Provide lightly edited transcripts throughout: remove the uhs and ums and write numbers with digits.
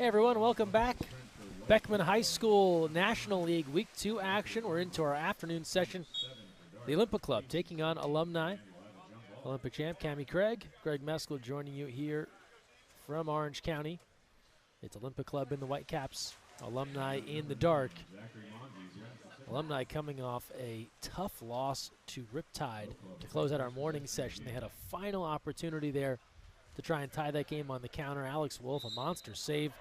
Hey everyone, welcome back. Beckman High School National League Week 2 action. We're into our afternoon session. The Olympic Club taking on Alumni. Olympic champ Cammie Craig. Greg Meskel joining you here from Orange County. It's Olympic Club in the white caps, Alumni in the dark. Alumni coming off a tough loss to Riptide to close out our morning session. They had a final opportunity there to try and tie that game on the counter. Alex Wolf, a monster save,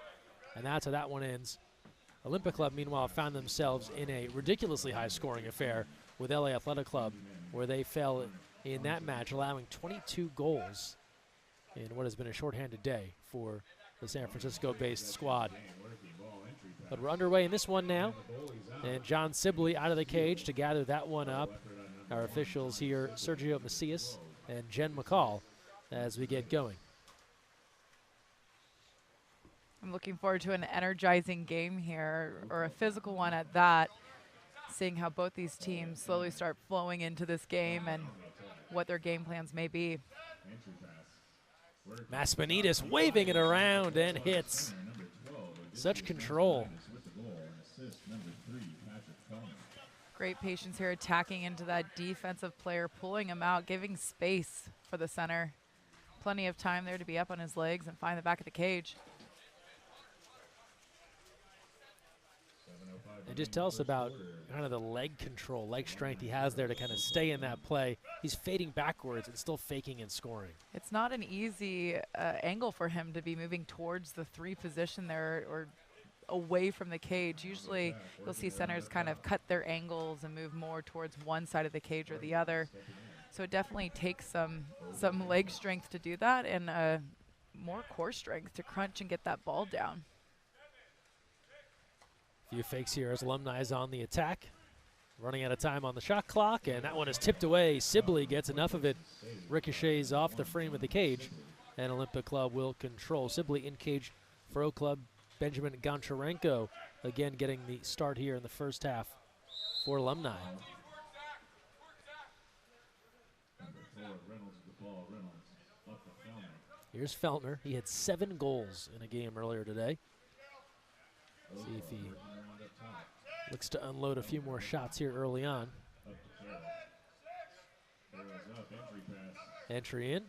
and that's how that one ends. Olympic Club, meanwhile, found themselves in a ridiculously high-scoring affair with LA Athletic Club, where they fell in that match, allowing 22 goals in what has been a shorthanded day for the San Francisco-based squad. But we're underway in this one now, and John Sibley out of the cage to gather that one up. Our officials here, Sergio Macias and Jen McCall, as we get going. I'm looking forward to an energizing game here, or a physical one at that, seeing how both these teams slowly start flowing into this game and what their game plans may be. Maspanitas waving it around and hits. Such control. Great patience here, attacking into that defensive player, pulling him out, giving space for the center. Plenty of time there to be up on his legs and find the back of the cage. And just tell us about kind of the leg control, leg strength he has there to kind of stay in that play. He's fading backwards and still faking and scoring. It's not an easy angle for him to be moving towards the 3 position there or away from the cage. Usually you'll see centers kind of cut their angles and move more towards one side of the cage or the other. So it definitely takes some leg strength to do that, and more core strength to crunch and get that ball down. Few fakes here as Alumni is on the attack. Running out of time on the shot clock, and that one is tipped away. Sibley gets enough of it, ricochets off the frame of the cage, and Olympic Club will control. Sibley in cage for O Club. Benjamin Goncharenko again getting the start here in the first half for Alumni. Here's Feltner. He had 7 goals in a game earlier today. See if he looks to unload a few more shots here early on. Entry in.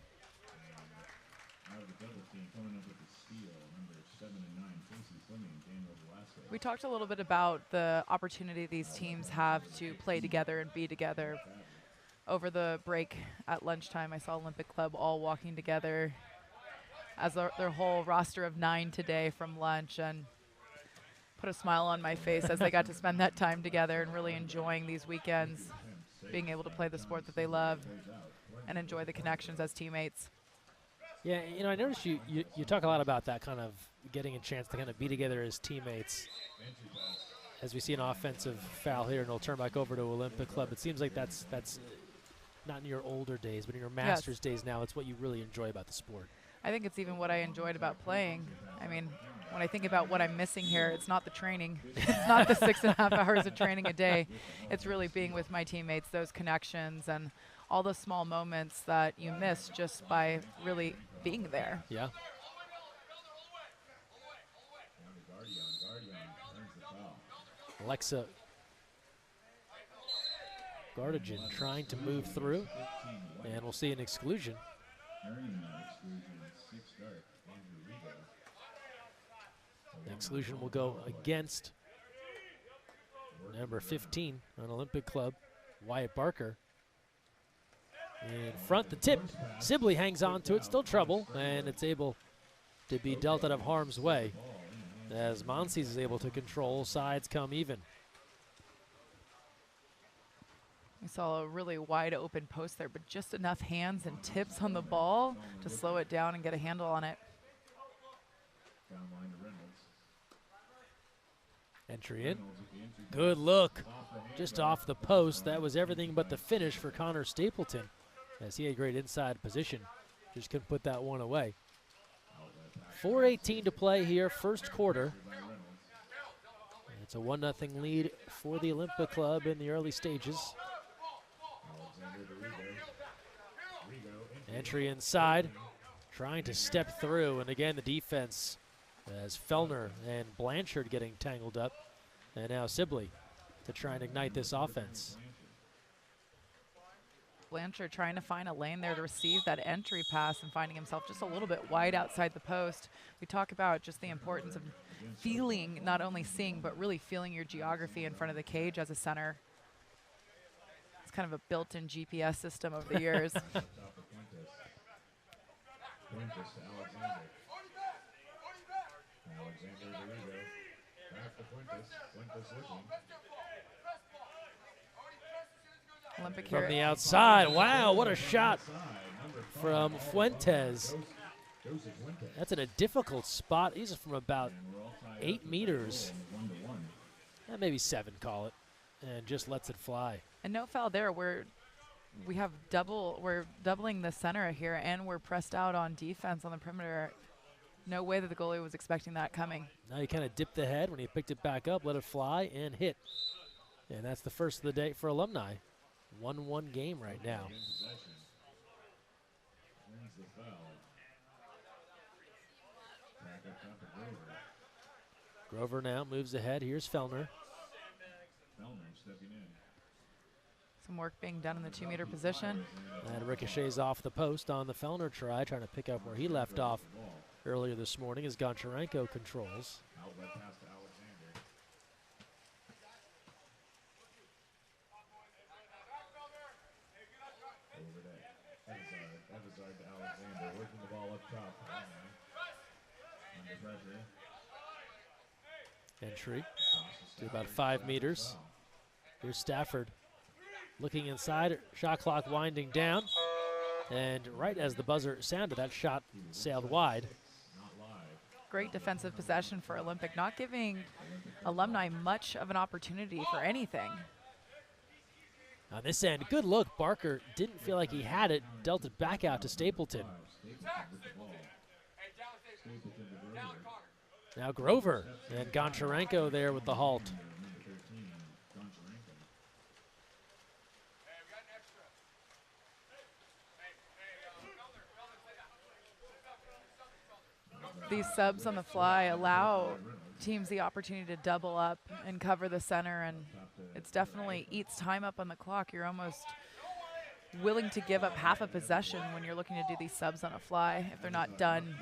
We talked a little bit about the opportunity these teams have to play together and be together. Over the break at lunchtime, I saw Olympic Club all walking together as their whole roster of 9 today from lunch, and put a smile on my face as they got to spend that time together and really enjoying these weekends, being able to play the sport that they love and enjoy the connections as teammates. Yeah, you know, I noticed you talk a lot about that, kind of getting a chance to kind of be together as teammates. As we see an offensive foul here, and it'll turn back over to Olympic Club. It seems like that's not in your older days, but in your master's days now, it's what you really enjoy about the sport. I think it's even what I enjoyed about playing. I mean, when I think about what I'm missing here, it's not the training. It's not the 6.5 hours of training a day. It's really being with my teammates, those connections, and all the small moments that you miss just by really being there. Yeah. Alexa Gardigan trying to move through, and we'll see an exclusion. The exclusion will go against number 15 on Olympic Club, Wyatt Barker. In front, the tip. Sibley hangs on to it, still trouble, and it's able to be dealt out of harm's way as Monsees is able to control. Sides come even. We saw a really wide open post there, but just enough hands and tips on the ball to slow it down and get a handle on it. Entry in. Good look. Just off the post. That was everything but the finish for Connor Stapleton, as he had great inside position. Just couldn't put that one away. 4:18 to play here, first quarter. It's a 1-0 lead for the Olympic Club in the early stages. Entry inside, trying to step through, and again the defense as Fellner and Blanchard getting tangled up, and now Sibley to try and ignite this offense. Blanchard trying to find a lane there to receive that entry pass and finding himself just a little bit wide outside the post. We talk about just the importance of feeling, not only seeing, but really feeling your geography in front of the cage as a center. It's kind of a built-in GPS system over the years. Olympic From here. the outside, wow, what a shot from Fuentes. That's in a difficult spot. He's from about 8 meters, maybe 7, call it, and just lets it fly. And no foul there. We're doubling the center here, and we're pressed out on defense on the perimeter. No way that the goalie was expecting that coming. Now he kind of dipped the head when he picked it back up, let it fly, and hit. And that's the first of the day for Alumni. 1-1 game right now. Grover now moves ahead. Here's Fellner. Some work being done in the 2-meter position. And ricochets off the post on the Fellner try, trying to pick up where he left off earlier this morning as Goncharenko controls. Entry to about 5 meters. Here's Stafford looking inside, shot clock winding down. And right as the buzzer sounded, that shot sailed wide. Great defensive possession for Olympic, not giving Alumni much of an opportunity for anything. On this end, good look. Barker didn't feel like he had it, dealt it back out to Stapleton. Now Grover and Goncharenko there with the halt. These subs on the fly allow teams the opportunity to double up and cover the center, and it's definitely eats time up on the clock. You're almost willing to give up half a possession when you're looking to do these subs on a fly if they're not done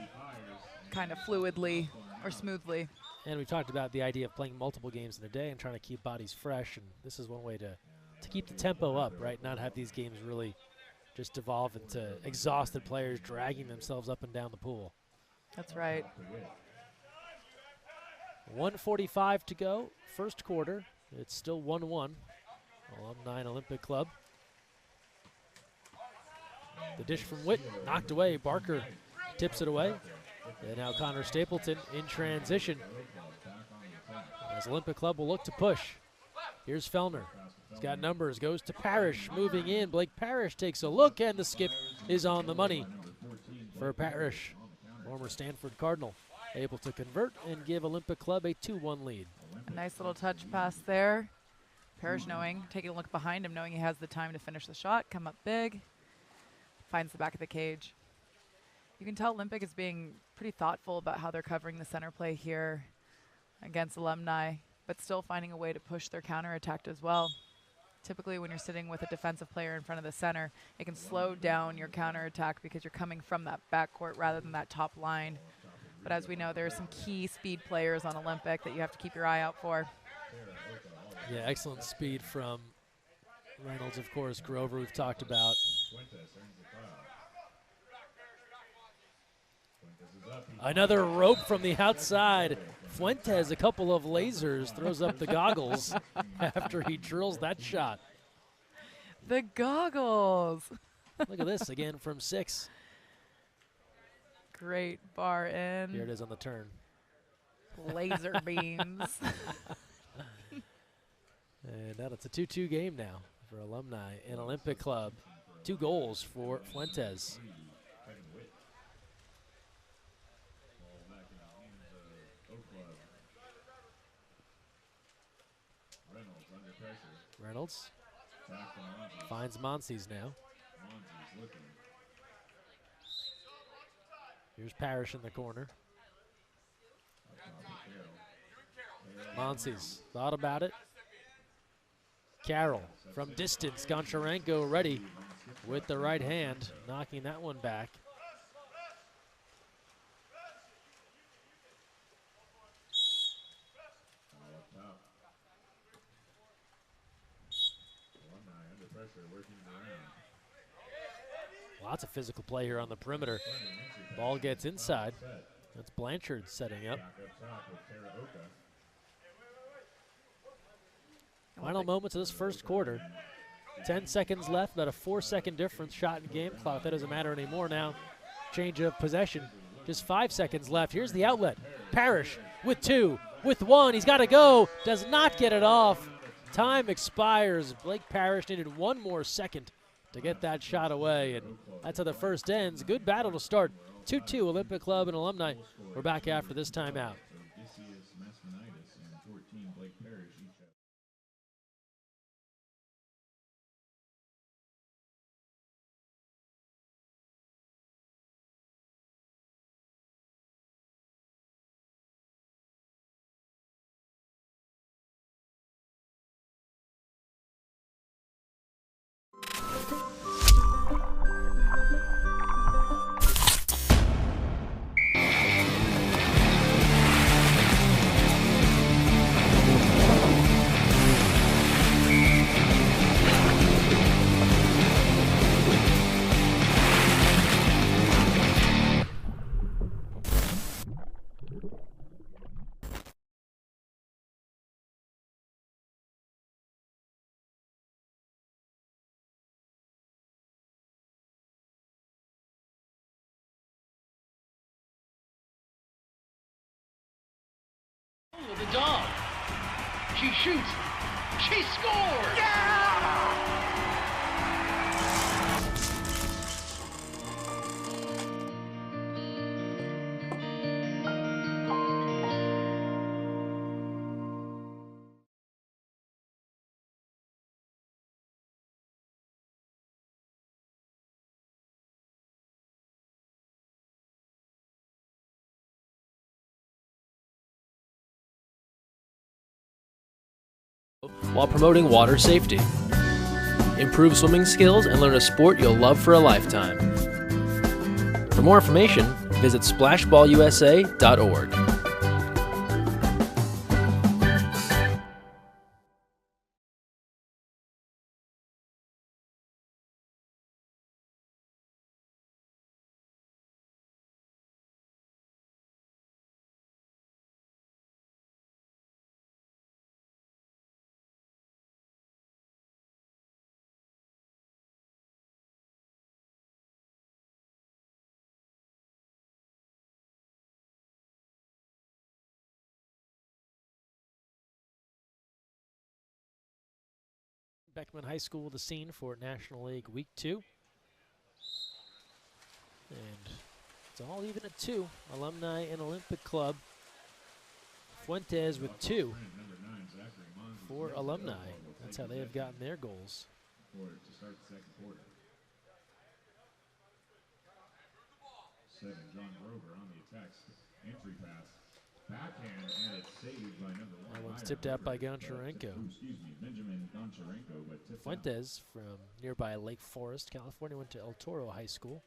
kind of fluidly or smoothly. And we talked about the idea of playing multiple games in a day and trying to keep bodies fresh, and this is one way to keep the tempo up, right? Not have these games really just devolve into exhausted players dragging themselves up and down the pool. That's right. 1:45 to go, first quarter. It's still 1-1. Alumni Olympic Club. The dish from Witt knocked away. Barker tips it away. And now Connor Stapleton in transition. As Olympic Club will look to push. Here's Fellner. He's got numbers, goes to Parrish, moving in. Blake Parrish takes a look, and the skip is on the money for Parrish. Former Stanford Cardinal, able to convert and give Olympic Club a 2-1 lead. A nice little touch pass there. Parrish taking a look behind him, knowing he has the time to finish the shot, come up big, finds the back of the cage. You can tell Olympic is being pretty thoughtful about how they're covering the center play here against Alumni, but still finding a way to push their counterattack as well. Typically when you're sitting with a defensive player in front of the center, it can slow down your counterattack because you're coming from that backcourt rather than that top line. But as we know, there are some key speed players on Olympic that you have to keep your eye out for. Yeah, excellent speed from Reynolds, of course. Grover, we've talked about. Another rope from the outside. Fuentes, a couple of lasers, throws up the goggles after he drills that shot. The goggles. Look at this, again from 6. Great bar in. Here it is on the turn. Laser beams. And now it's a 2-2 game now for Alumni and Olympic Club. 2 goals for Fuentes. Reynolds finds Monsees now. Here's Parrish in the corner. Monsi's thought about it. Carroll from distance. Goncharenko ready with the right hand, knocking that one back. Lots of physical play here on the perimeter. Ball gets inside. That's Blanchard setting up. Final moments of this first quarter. 10 seconds left, about a 4-second difference. Shot in game clock, that doesn't matter anymore now. Change of possession, just 5 seconds left. Here's the outlet. Parrish with 2, with 1, he's gotta go. Does not get it off. Time expires. Blake Parrish needed 1 more second to get that shot away, and that's how the first ends. Good battle to start. 2-2 Olympic Club and Alumni. We're back after this timeout. The dog. She shoots. She scores! Yeah! While promoting water safety. Improve swimming skills and learn a sport you'll love for a lifetime. For more information, visit splashballusa.org. Beckman High School, the scene for National League Week 2. And it's all even at 2. Alumni and Olympic Club. Fuentes with 2 for Alumni. That's how they have gotten their goals. To start the second quarter. 7, John Grover on the attack. Entry pass. Backhand, and it's saved by number 1. That one's tipped out by Goncharenko. Benjamin Goncharenko, but Fuentes from nearby Lake Forest, California, went to El Toro High School.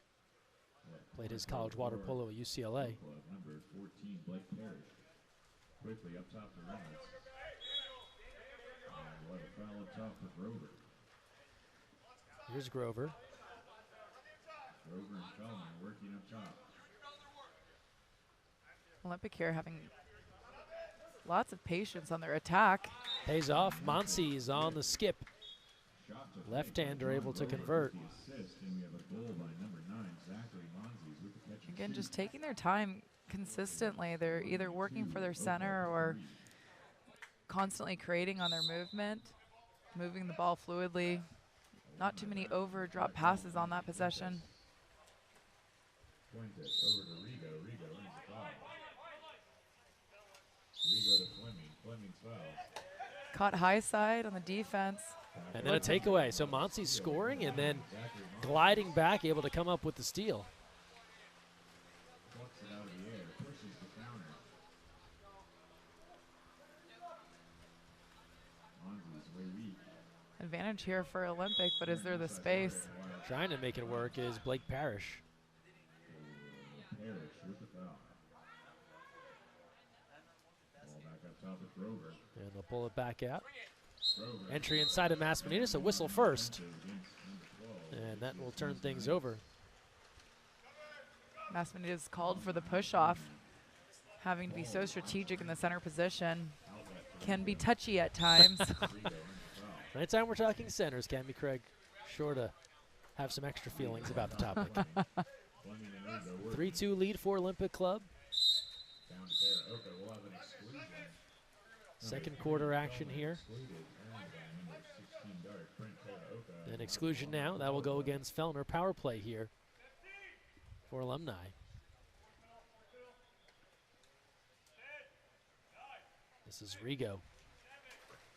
Played his college water polo at UCLA. Number 14, Blake Parrish. Quickly up top to Reynolds. And we'll have a foul up top for Grover. Here's Grover. Grover and Feldman working up top. Olympic here having lots of patience on their attack. Pays off. Monsi's on the skip. Left-hander able to convert. Again, just taking their time consistently. They're either working for their center or constantly creating on their movement, moving the ball fluidly. Not too many over drop passes on that possession. Over to Rigo. Rigo ends the foul. Rigo to Fleming. Fleming's foul. Caught high side on the defense. And then a takeaway. So Monsi's scoring and then gliding back, able to come up with the steal. Plucks it out of the air. Pushes the counter. advantage here for Olympic, but is there the space? Trying to make it work is Blake Parrish. Parrish with the foul. Ball back up top with Grover. And they'll pull it back out. Grover. Entry inside of Masmanitas, a whistle first. And that will turn things over. Masmanitas called for the push-off. Having to be so strategic in the center position can be touchy at times. Anytime we're talking centers, Cammie Craig, sure to have some extra feelings about the topic. 3-2 lead for Olympic Club. Second quarter action here. An exclusion now. That will go against Fellner. Power play here for Alumni. This is Rigo.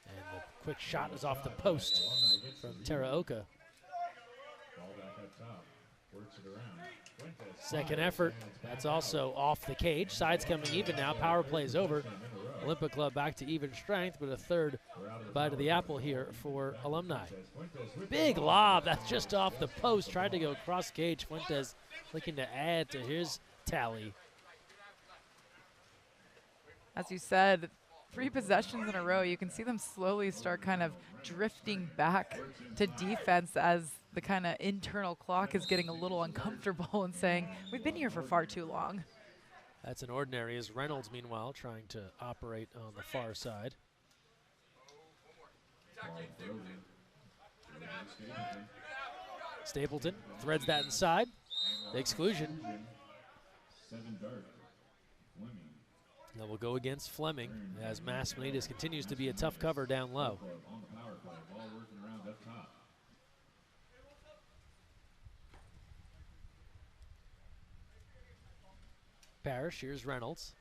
And the quick shot is off the post from Teraoka. Second effort. That's also off the cage. Sides coming even now. Power play is over. Olympic Club back to even strength, but a third bite of the apple here for Alumni. Big lob. That's just off the post. Tried to go across cage. Fuentes looking to add to his tally. As you said, 3 possessions in a row, you can see them slowly start kind of drifting back to defense as the kind of internal clock is getting a little uncomfortable and saying, we've been here for far too long. That's an ordinary, as Reynolds, meanwhile, trying to operate on the far side. Stapleton threads that inside. The exclusion. That will go against Fleming as Masmanitas continues to be a tough cover down low. Parrish, here's Reynolds.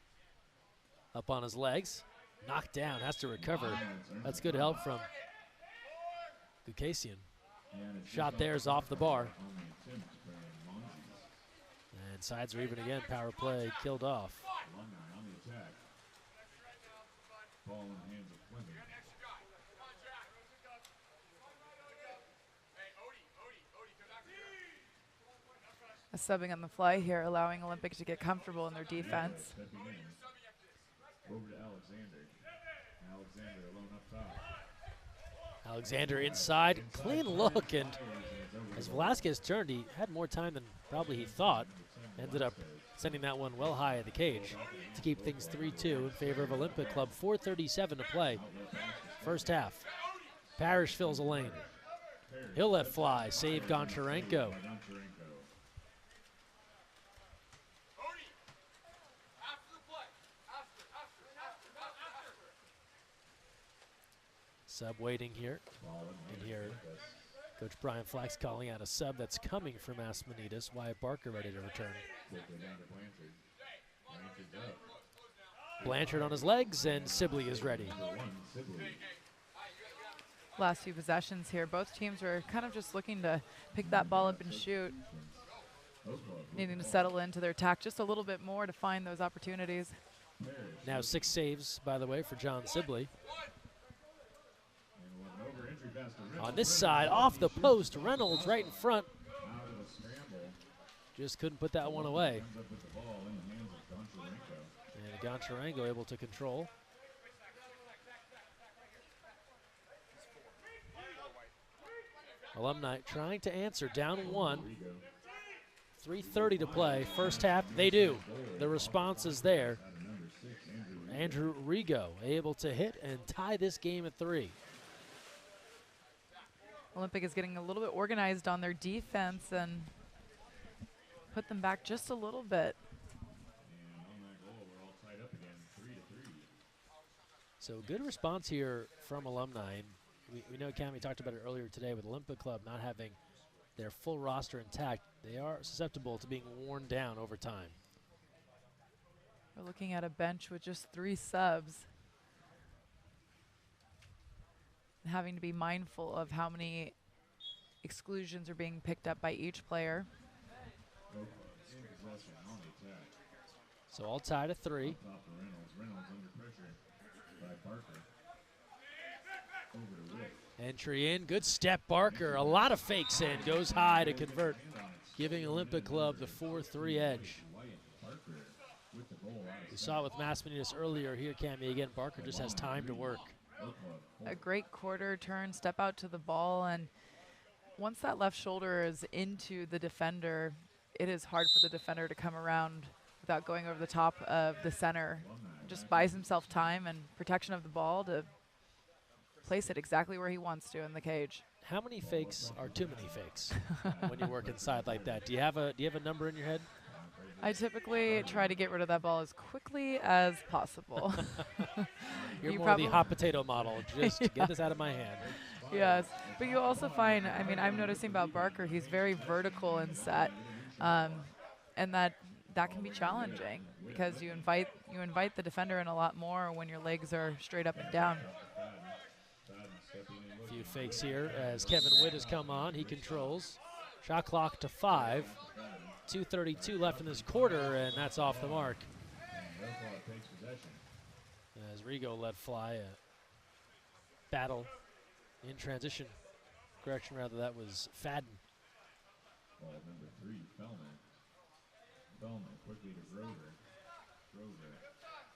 Up on his legs. Knocked down, has to recover. That's good help from Gukasian. Shot there is off the bar. And sides are even again. Power play killed off. Ball in the hands of Fleming. A subbing on the fly here, allowing Olympic to get comfortable in their defense. Over to Alexander. Alexander alone up top. Alexander inside, clean look, and as Velasquez turned, he had more time than probably he thought. Ended up sending that one well high in the cage to keep things 3-2 in favor of Olympic Club. 4:37 to play, first half. Parrish fills a lane. He'll let fly, save Goncharenko. Sub waiting here, and here Coach Brian Flax calling out a sub that's coming from Masmanitas. Wyatt Barker ready to return. Blanchard on his legs, and Sibley is ready. Last few possessions here, both teams are kind of just looking to pick that ball up and shoot. Needing to settle into their attack just a little bit more to find those opportunities. Now 6 saves, by the way, for John Sibley. On this side, off the post, Reynolds right in front. Just couldn't put that one away. And Goncharenko able to control. Alumni trying to answer, down 1. 3:30 to play, first half, they do. The response is there. Andrew Rigo able to hit and tie this game at 3. Olympic is getting a little bit organized on their defense and put them back just a little bit. So good response here from Alumni. And we know Cammie talked about it earlier today with Olympic Club not having their full roster intact. They are susceptible to being worn down over time. We're looking at a bench with just 3 subs. Having to be mindful of how many exclusions are being picked up by each player. So all tied at 3. Entry in, good step, Barker. A lot of fakes in, goes high to convert, giving Olympic Club the 4-3 edge. We saw it with Masminius earlier here, Cammie. Again, Barker just has time to work. A great quarter turn, step out to the ball, and once that left shoulder is into the defender, it is hard for the defender to come around without going over the top of the center. Just buys himself time and protection of the ball to place it exactly where he wants to in the cage. How many fakes are too many fakes when you work inside like that? Do you have a number in your head? I typically try to get rid of that ball as quickly as possible. You're You more the hot potato model. Just get this out of my hand. Yes, but you also find, I mean, I'm noticing about Barker, he's very vertical in set, and that can be challenging because you invite the defender in a lot more when your legs are straight up and down. A few fakes here as Kevin Witt has come on. He controls. Shot clock to 5. 2:32 left in this quarter, and that's off the mark. As Rigo let fly a battle in transition. Correction, rather, that was Fadden. Ball number 3, Fellman. Fellman quickly to Grover.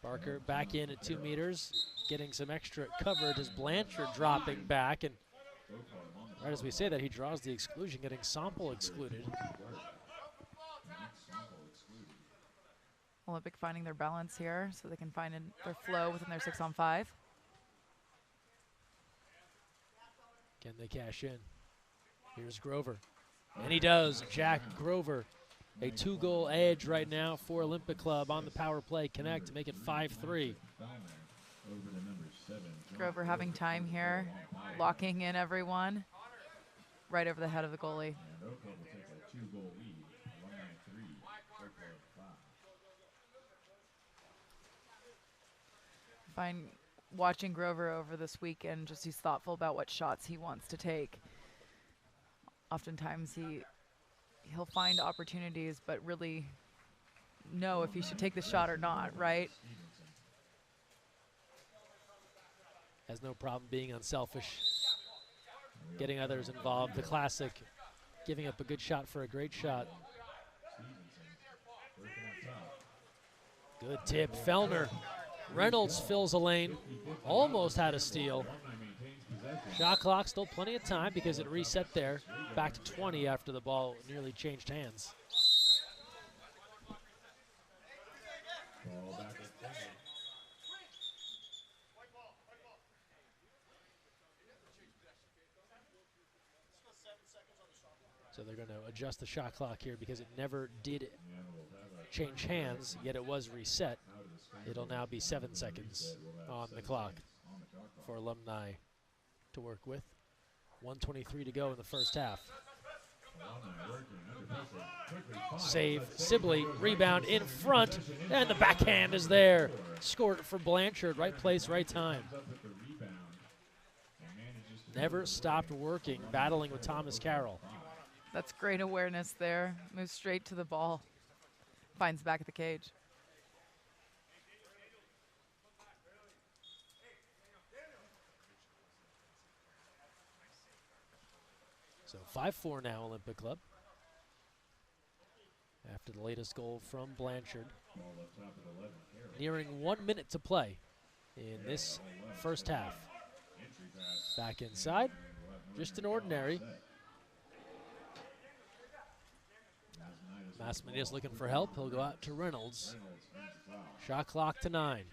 Barker back in at 2 meters, getting some extra coverage as Blanchard dropping back. And right as we say that, he draws the exclusion, getting Sample excluded. Olympic finding their balance here so they can find their flow within their 6-on-5. Can they cash in? Here's Grover. And he does. Jack Grover. A 2-goal edge right now for Olympic Club on the power play connect to make it 5-3. Grover having time here, locking in everyone right over the head of the goalie. Find watching Grover over this weekend, just he's thoughtful about what shots he wants to take. Oftentimes he'll find opportunities, but really know if he should take the shot or not, right? Has no problem being unselfish, getting others involved. The classic, giving up a good shot for a great shot. Good tip, Fellner. Reynolds fills a lane, almost had a steal. Shot clock, still plenty of time because it reset there. Back to 20 after the ball nearly changed hands. So they're going to adjust the shot clock here because it never did change hands, yet it was reset. It'll now be 7 seconds on the clock for Alumni to work with. 1:23 to go in the first half. Save, Sibley, rebound in front, and the backhand is there. Scored for Blanchard, right place, right time. Never stopped working, battling with Thomas Carroll. That's great awareness there. Moves straight to the ball. Finds back at the cage. So 5-4 now, Olympic Club. After the latest goal from Blanchard. Nearing 1 minute to play in this first half. Back inside, just an ordinary. Masminius looking for help. He'll go out to Reynolds. Shot clock to 9.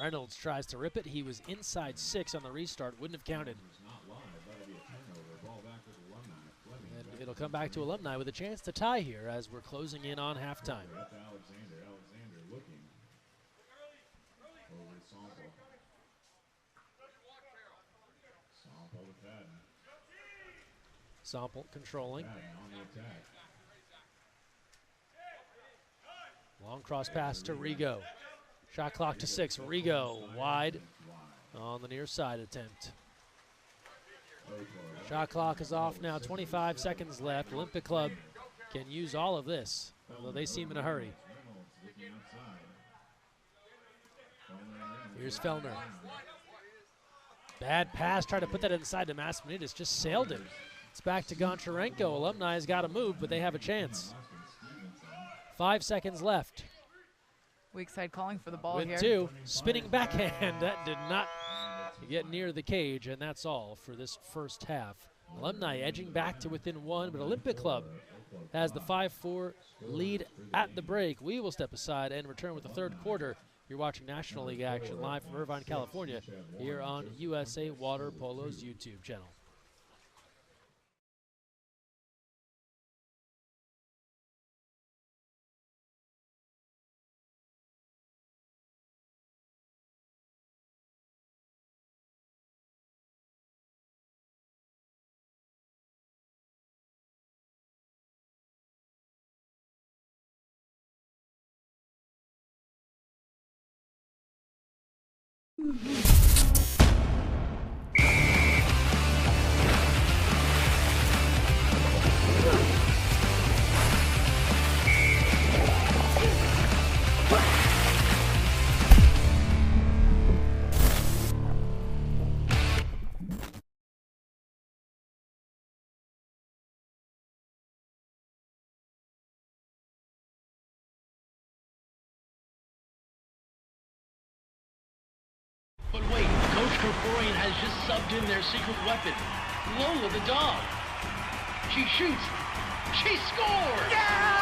Reynolds tries to rip it. He was inside 6 on the restart. Wouldn't have counted. And it'll come back to Alumni with a chance to tie here as we're closing in on halftime. Sample controlling. Long cross pass to Rigo. Shot clock to 6. Rigo wide on the near side attempt. Shot clock is off now. 25 seconds left. Olympic Club can use all of this, although they seem in a hurry. Here's Fellner. Bad pass, tried to put that inside to Masmanides, just sailed it. It's back to Goncharenko. Alumni has got to move, but they have a chance. 5 seconds left. Weak side calling for the ball With here. 2, spinning backhand. That did not get near the cage, and that's all for this first half. Alumni edging back to within 1, but Olympic Club has the 5-4 lead at the break. We will step aside and return with the third quarter. You're watching National League action live from Irvine, California, here on USA Water Polo's YouTube channel. But wait, Coach Krikorian has just subbed in their secret weapon, Lola the dog. She shoots. She scores! Yeah!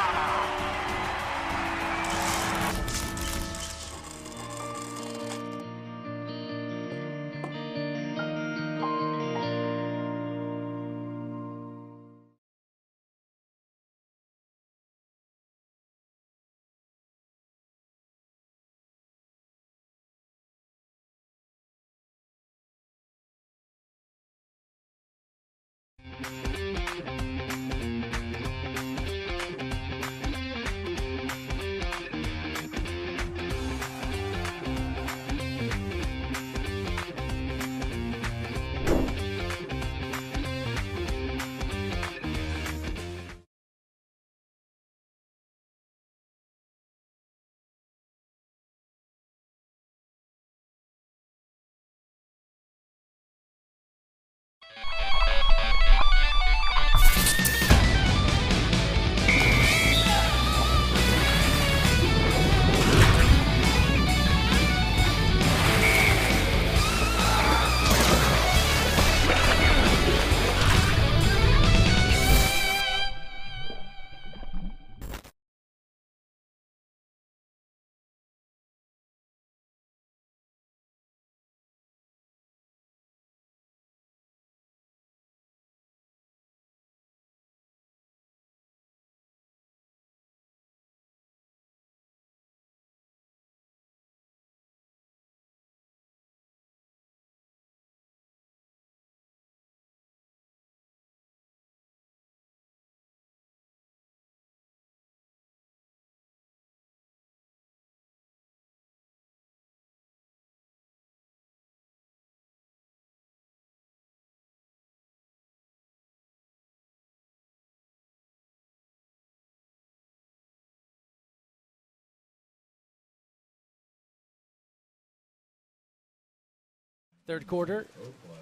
Third quarter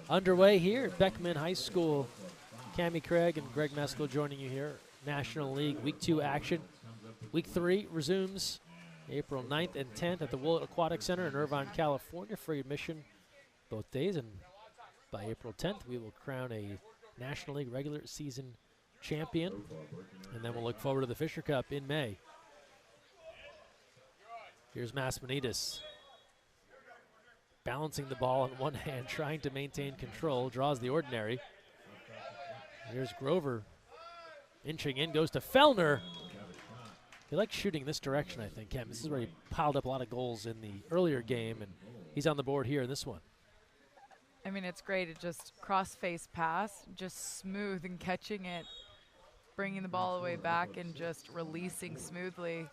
underway here at Beckman High School. Cammie Craig and Greg Meskel joining you here. National League Week 2 action. Week 3 resumes April 9th and 10th at the Willett Aquatic Center in Irvine, California. Free admission both days, and by April 10th we will crown a National League regular season champion, and then we'll look forward to the Fisher Cup in May. Here's Masmanides, balancing the ball in one hand, trying to maintain control, draws the ordinary. Here's Grover, inching in, goes to Fellner. He likes shooting this direction, I think, Cam. This is where he piled up a lot of goals in the earlier game, and he's on the board here in this one. I mean, it's great. It just cross-face pass, just smooth and catching it, bringing the ball away back and just releasing smoothly.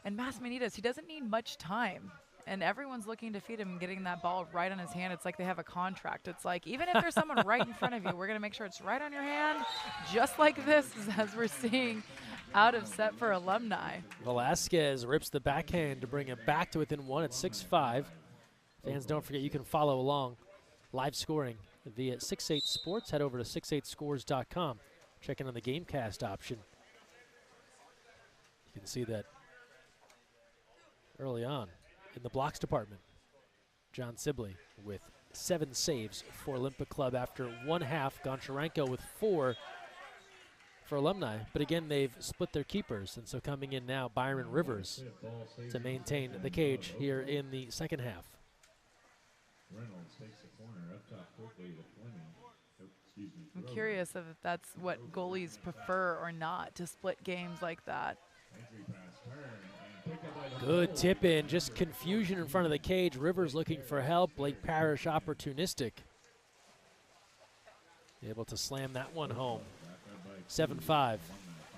And Masmanides, he doesn't need much time. And everyone's looking to feed him and getting that ball right on his hand. It's like they have a contract. It's like, even if there's someone right in front of you, we're going to make sure it's right on your hand, just like this, as we're seeing out of set for Alumni. Velasquez rips the backhand to bring it back to within 1 at 6-5. Fans, don't forget you can follow along live scoring via 6-8 Sports. Head over to 68scores.com. Check in on the Gamecast option. You can see that early on in the blocks department. John Sibley with 7 saves for Olympic Club after one half. Goncharenko with 4 for Alumni. But again, they've split their keepers, and so coming in now, Byron Rivers to maintain the cage here in the second half. Reynolds takes the corner up top quickly to Fleming. I'm curious if that's what goalies prefer or not, to split games like that. Good tip in, just confusion in front of the cage. Rivers looking for help. Blake Parrish opportunistic. Able to slam that one home. 7-5.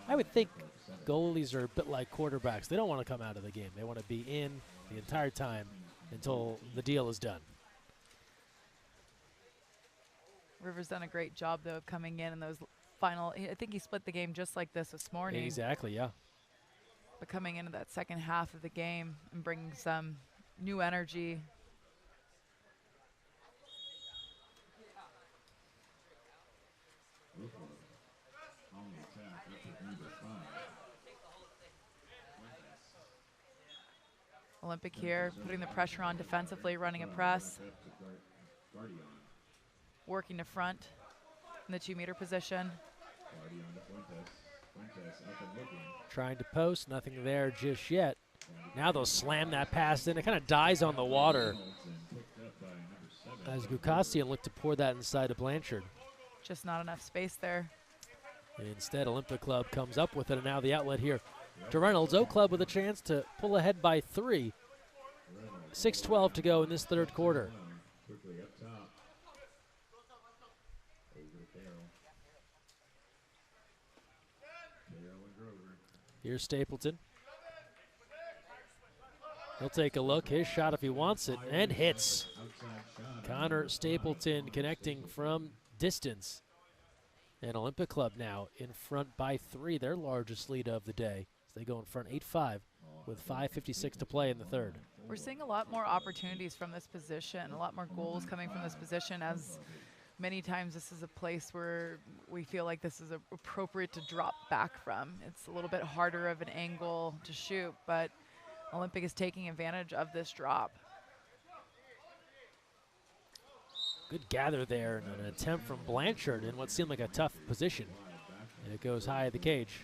I would think goalies are a bit like quarterbacks. They don't want to come out of the game. They want to be in the entire time until the deal is done. Rivers done a great job, though, of coming in those final. I think he split the game just like this morning. Exactly, yeah. But coming into that second half of the game and bringing some new energy. Olympic here, putting the pressure on defensively, running a press. Working to front in the 2-meter position. Trying to post, nothing there just yet. Now they'll slam that pass in. It kind of dies on the water as Gukasian looked to pour that inside of Blanchard. Just not enough space there. Instead, Olympic Club comes up with it, and now the outlet here to Reynolds. O Club with a chance to pull ahead by 3. 6:12 to go in this third quarter. Here's Stapleton. He'll take a look. His shot if he wants it, and hits. Connor Stapleton connecting from distance. And Olympic Club now in front by 3, their largest lead of the day. So they go in front 8-5 with 5:56 to play in the third. We're seeing a lot more opportunities from this position, a lot more goals coming from this position, as many times this is a place where we feel like this is appropriate to drop back from. It's a little bit harder of an angle to shoot, but Olympic is taking advantage of this drop. Good gather there and an attempt from Blanchard in what seemed like a tough position. And it goes high at the cage.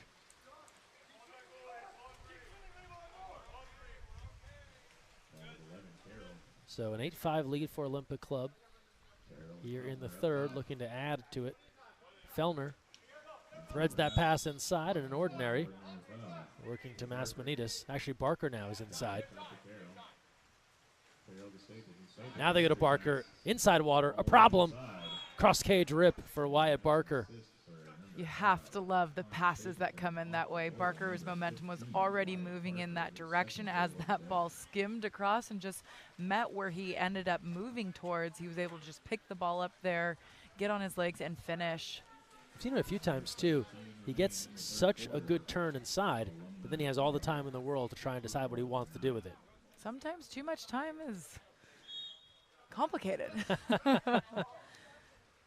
So an 8-5 lead for Olympic Club here in the third, looking to add to it. Fellner threads that pass inside in an ordinary, working to Masmanides. Actually, Barker now is inside. Now they go to Barker. Inside water, a problem. Cross cage rip for Wyatt Barker. You have to love the passes that come in that way. Barker's momentum was already moving in that direction as that ball skimmed across and just met where he ended up moving towards. He was able to just pick the ball up there, get on his legs, and finish. I've seen him a few times, too. He gets such a good turn inside, but then he has all the time in the world to try and decide what he wants to do with it. Sometimes too much time is complicated.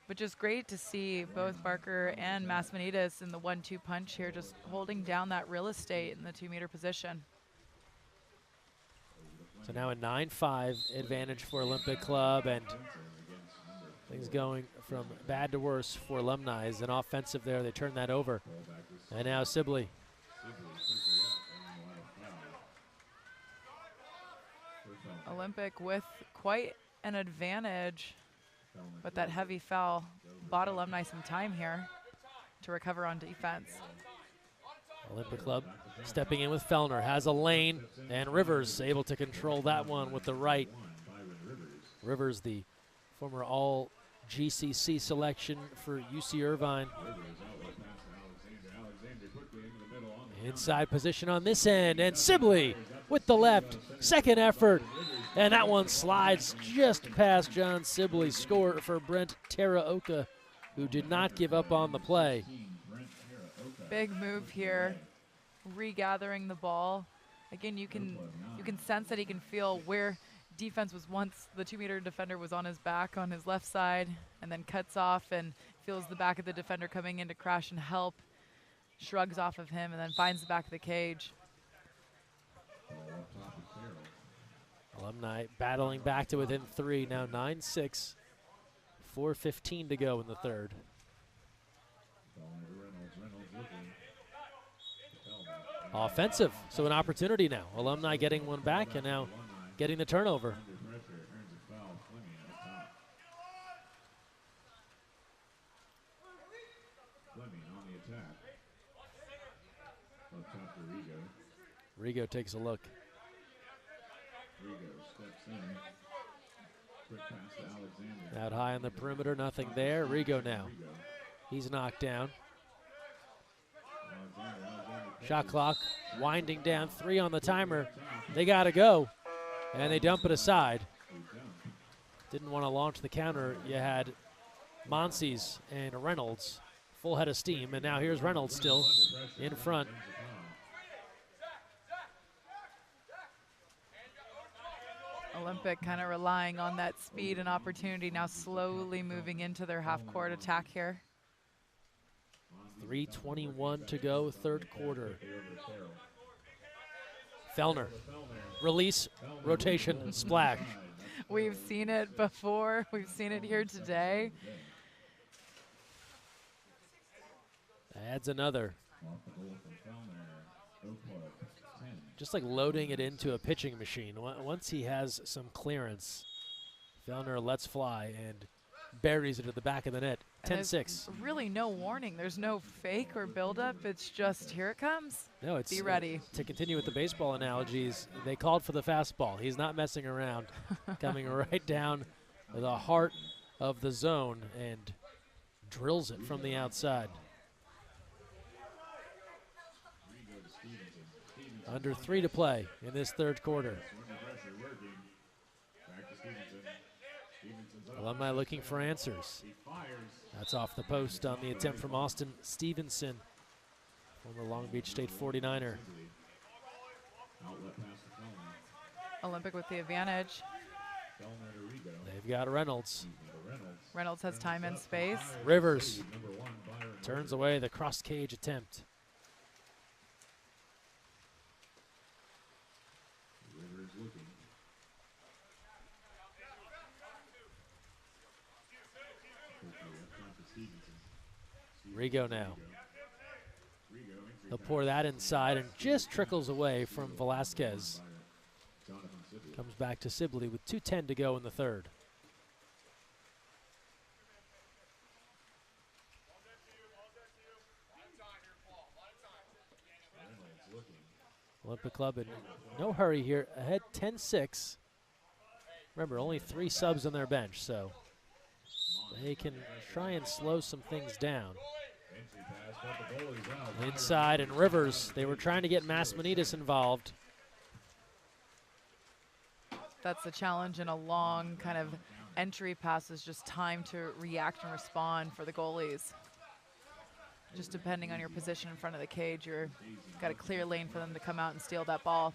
But just great to see both Barker and Masmanides in the 1-2 punch here, just holding down that real estate in the 2-meter position. So now a 9-5 advantage for Olympic Club, and things going from bad to worse for Alumni. As an offensive there, they turn that over. And now Sibley. Olympic with quite an advantage, but that heavy foul bought Alumni some time here to recover on defense. Olympic Club stepping in with Fellner, has a lane, and Rivers able to control that one with the right. Rivers, the former all-GCC selection for UC Irvine. Inside position on this end, and Sibley with the left, second effort, and that one slides just past John Sibley. Score for Brent Teraoka, who did not give up on the play. Big move here, regathering the ball. Again, you can sense that he can feel where defense was once the 2-meter defender was on his back on his left side and then cuts off and feels the back of the defender coming in to crash and help, shrugs off of him, and then finds the back of the cage. Alumni battling back to within 3, now 9-6, 4:15 to go in the third. Offensive, so an opportunity now. Alumni getting one back and now getting the turnover. Rigo takes a look. Out high on the perimeter, nothing there. Rigo now. He's knocked down. Shot clock winding down, 3 on the timer. They got to go, and they dump it aside. Didn't want to launch the counter. You had Monsies and Reynolds, full head of steam, and now here's Reynolds still in front. Olympic kind of relying on that speed and opportunity, now slowly moving into their half-court attack here. 3:21 to go, third quarter. Fellner, release, rotation, splash. We've seen it before. We've seen it here today. Adds another. Just like loading it into a pitching machine. Once he has some clearance, Fellner lets fly and buries it at the back of the net. 10-6. Really no warning. There's no fake or buildup. It's just, here it comes. No, it's be ready. To continue with the baseball analogies, they called for the fastball. He's not messing around. Coming right down the heart of the zone and drills it from the outside. Under 3 to play in this third quarter. Alumni looking for answers. That's off the post on the attempt from Austin Stevenson, former Long Beach State 49er. Olympic with the advantage. They've got Reynolds. Reynolds has time and space. Rivers turns away the cross cage attempt. Rigo now. He'll pour that inside and just trickles away from Velasquez. Comes back to Sibley with 2:10 to go in the third. Olympic Club in no hurry here, ahead 10-6. Remember, only 3 subs on their bench, so they can try and slow some things down. Inside, and Rivers, they were trying to get Masmanides involved. That's the challenge in a long kind of entry pass, is just time to react and respond for the goalies. Just depending on your position in front of the cage, you've got a clear lane for them to come out and steal that ball.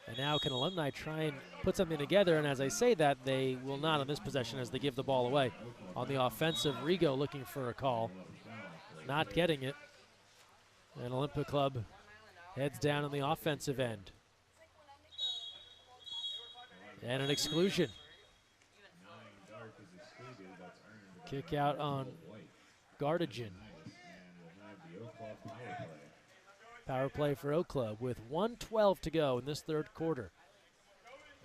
And now can Alumni try and put something together, and as I say that, they will not on this possession as they give the ball away. On the offensive, Rigo looking for a call, not getting it. And Olympic Club heads down on the offensive end. And an exclusion. Kick out on Gardigan. Power play for Oak Club with 1:12 to go in this third quarter.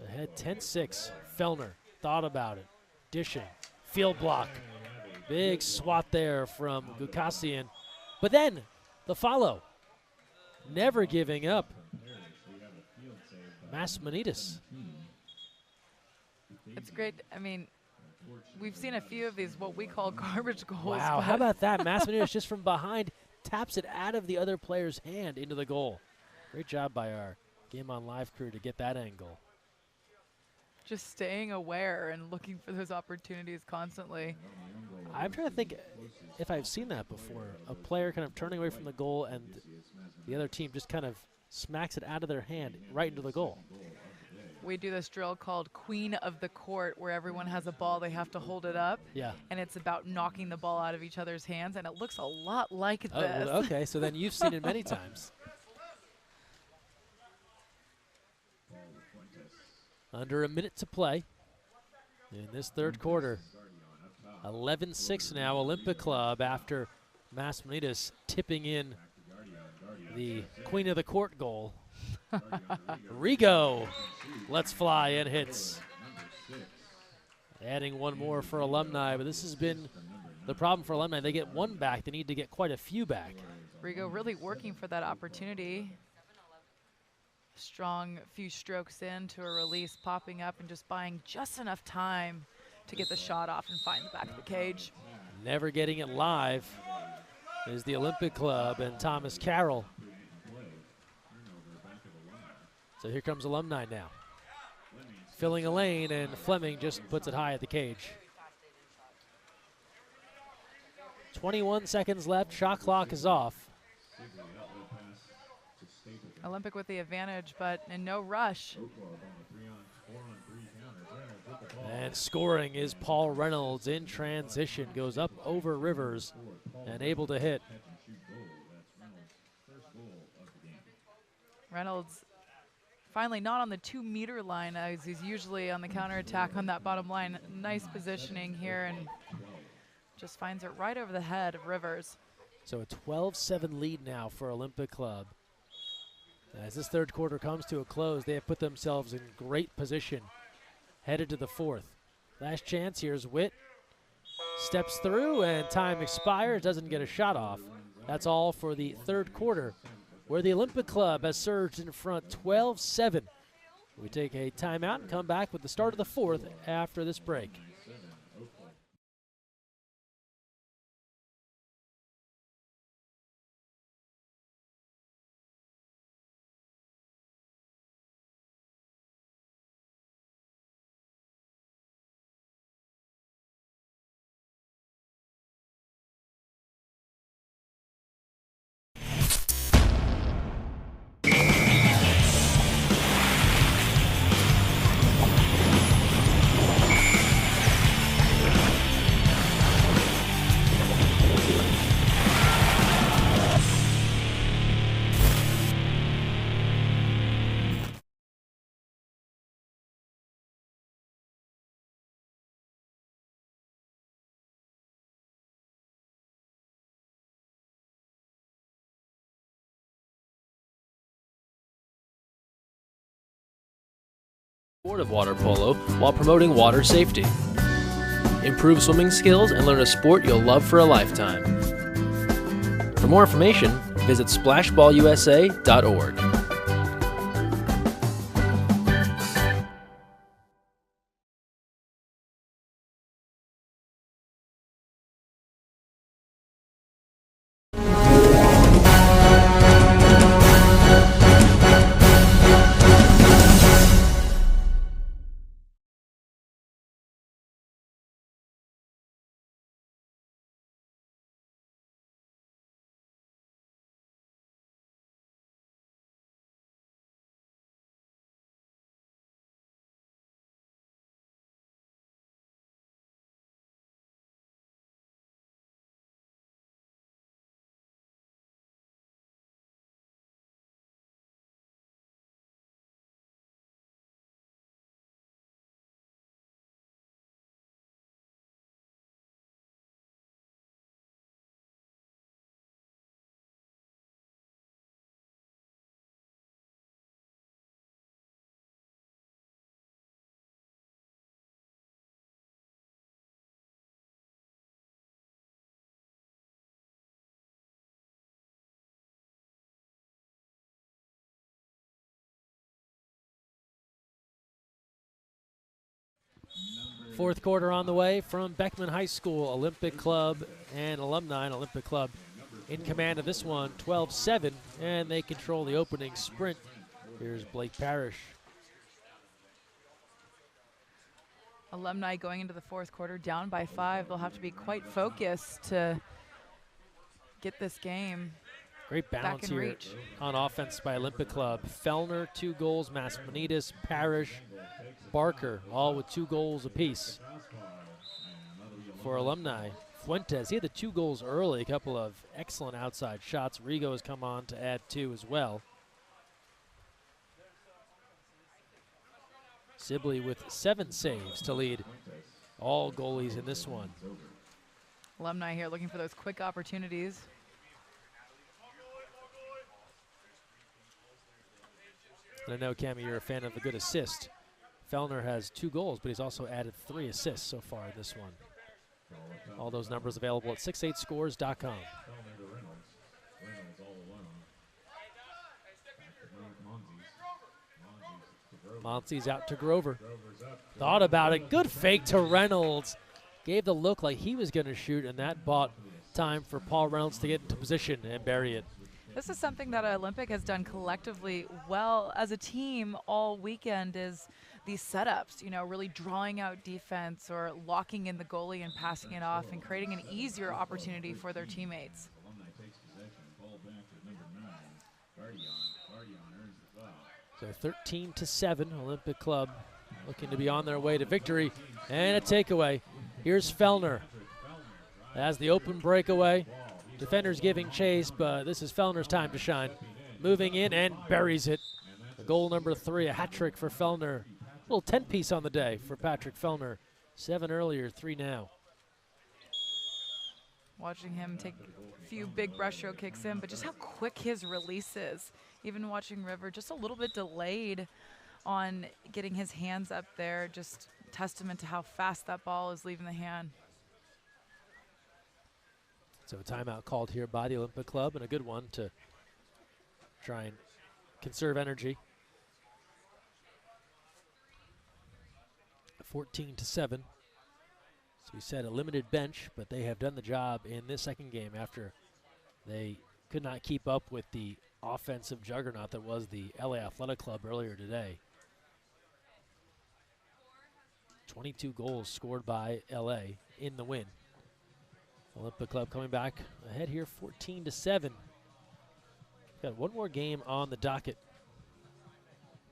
Ahead 10-6. Fellner thought about it. Dishing. Field block. Big swat there from Gukasian. But then the follow. Never giving up. Masmanides. It's great. I mean, we've seen a few of these, what we call garbage goals. Wow, how about that? Masmanides just from behind taps it out of the other player's hand into the goal. Great job by our Game On Live crew to get that angle. Just staying aware and looking for those opportunities constantly. I'm trying to think if I've seen that before. A player kind of turning away from the goal and the other team just kind of smacks it out of their hand right into the goal. we do this drill called Queen of the Court, where everyone has a ball, they have to hold it up. Yeah. And it's about knocking the ball out of each other's hands, and it looks a lot like Oh, this. well, okay, so then you've seen it many times. Under a minute to play in this third quarter. 11-6 now, Olympic Club after Masmanitas tipping in the Queen of the Court goal. Rigo lets fly and hits. Adding one more for Alumni, but this has been the problem for Alumni. They get one back, they need to get quite a few back. Rigo really working for that opportunity. Strong few strokes in to a release, popping up and just buying just enough time to get the shot off and find the back of the cage. Never getting it live is the Olympic Club and Thomas Carroll. So here comes Alumni now. Filling a lane, and Fleming just puts it high at the cage. 21 seconds left, shot clock is off. Olympic with the advantage, but in no rush. And scoring is Paul Reynolds in transition, goes up over Rivers and able to hit. Reynolds finally not on the 2-meter line as he's usually on the counterattack on that bottom line. Nice positioning here and just finds it right over the head of Rivers. So a 12-7 lead now for Olympic Club. As this third quarter comes to a close, they have put themselves in great position, headed to the fourth. Last chance, here's Witt. Steps through and time expires, doesn't get a shot off. That's all for the third quarter, where the Olympic Club has surged in front 12-7. We take a timeout and come back with the start of the fourth after this break. Sport of water polo while promoting water safety. Improve swimming skills and learn a sport you'll love for a lifetime. For more information, visit splashballusa.org. Fourth quarter on the way from Beckman High School. Olympic Club and Alumni, and Olympic Club in command of this one, 12-7, and they control the opening sprint. Here's Blake Parrish. Alumni going into the fourth quarter down by 5. They'll have to be quite focused to get this game Great balance and here reach. on offense by Olympic Club. Fellner, 2 goals. Massiminides, Parrish, Barker, all with 2 goals apiece. For Alumni, Fuentes, he had the 2 goals early, a couple of excellent outside shots. Rigo has come on to add 2 as well. Sibley with 7 saves to lead all goalies in this one. Alumni here looking for those quick opportunities. And I know, Cammie, you're a fan of a good assist. Fellner has 2 goals, but he's also added 3 assists so far in this one. All those numbers available at 68scores.com. Monty's out to Grover. Thought about it. Good fake to Reynolds. Gave the look like he was going to shoot, and that bought time for Paul Reynolds to get into position and bury it. This is something that Olympic has done collectively well as a team all weekend, is these setups, you know, really drawing out defense or locking in the goalie and passing it off and creating an easier opportunity for their teammates. So 13-7, Olympic Club looking to be on their way to victory, and a takeaway. Here's Fellner as the open breakaway. Defenders giving chase, but this is Fellner's time to shine. Moving in and buries it. Goal number 3, a hat trick for Fellner. A little 10-piece on the day for Patrick Fellner. 7 earlier, 3 now. Watching him take a few big breaststroke kicks in, but just how quick his release is. Even watching River just a little bit delayed on getting his hands up there. Just testament to how fast that ball is leaving the hand. So a timeout called here by the Olympic Club, and a good one to try and conserve energy. 14-7. So we said a limited bench, but they have done the job in this second game after they could not keep up with the offensive juggernaut that was the LA Athletic Club earlier today. 22 goals scored by LA in the win. Olympic Club coming back ahead here, 14-7. Got one more game on the docket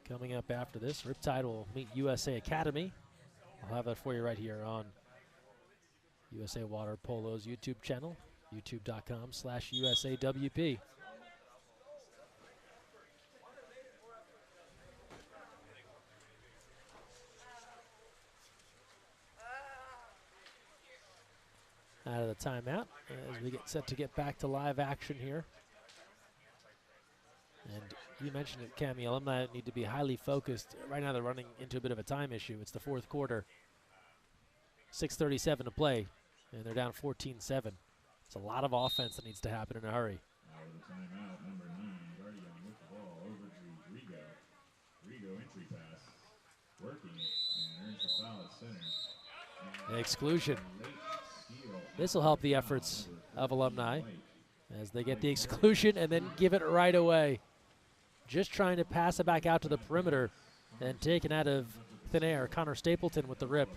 coming up after this. Riptide will meet USA Academy. I'll have that for you right here on USA Water Polo's YouTube channel, youtube.com/USAWP. Out of the timeout as we get set to get back to live action here. And you mentioned it, Cammie, Alumni need to be highly focused. Right now they're running into a bit of a time issue. It's the 4th quarter, 6:37 to play, and they're down 14-7. It's a lot of offense that needs to happen in a hurry. Out of the timeout, number 9, Guardian with the ball over to Rigo. Rigo entry pass, working, and earns the foul at center. The exclusion. This will help the efforts of Alumni as they get the exclusion and then give it right away. Just trying to pass it back out to the perimeter and taken out of thin air. Connor Stapleton with the rip.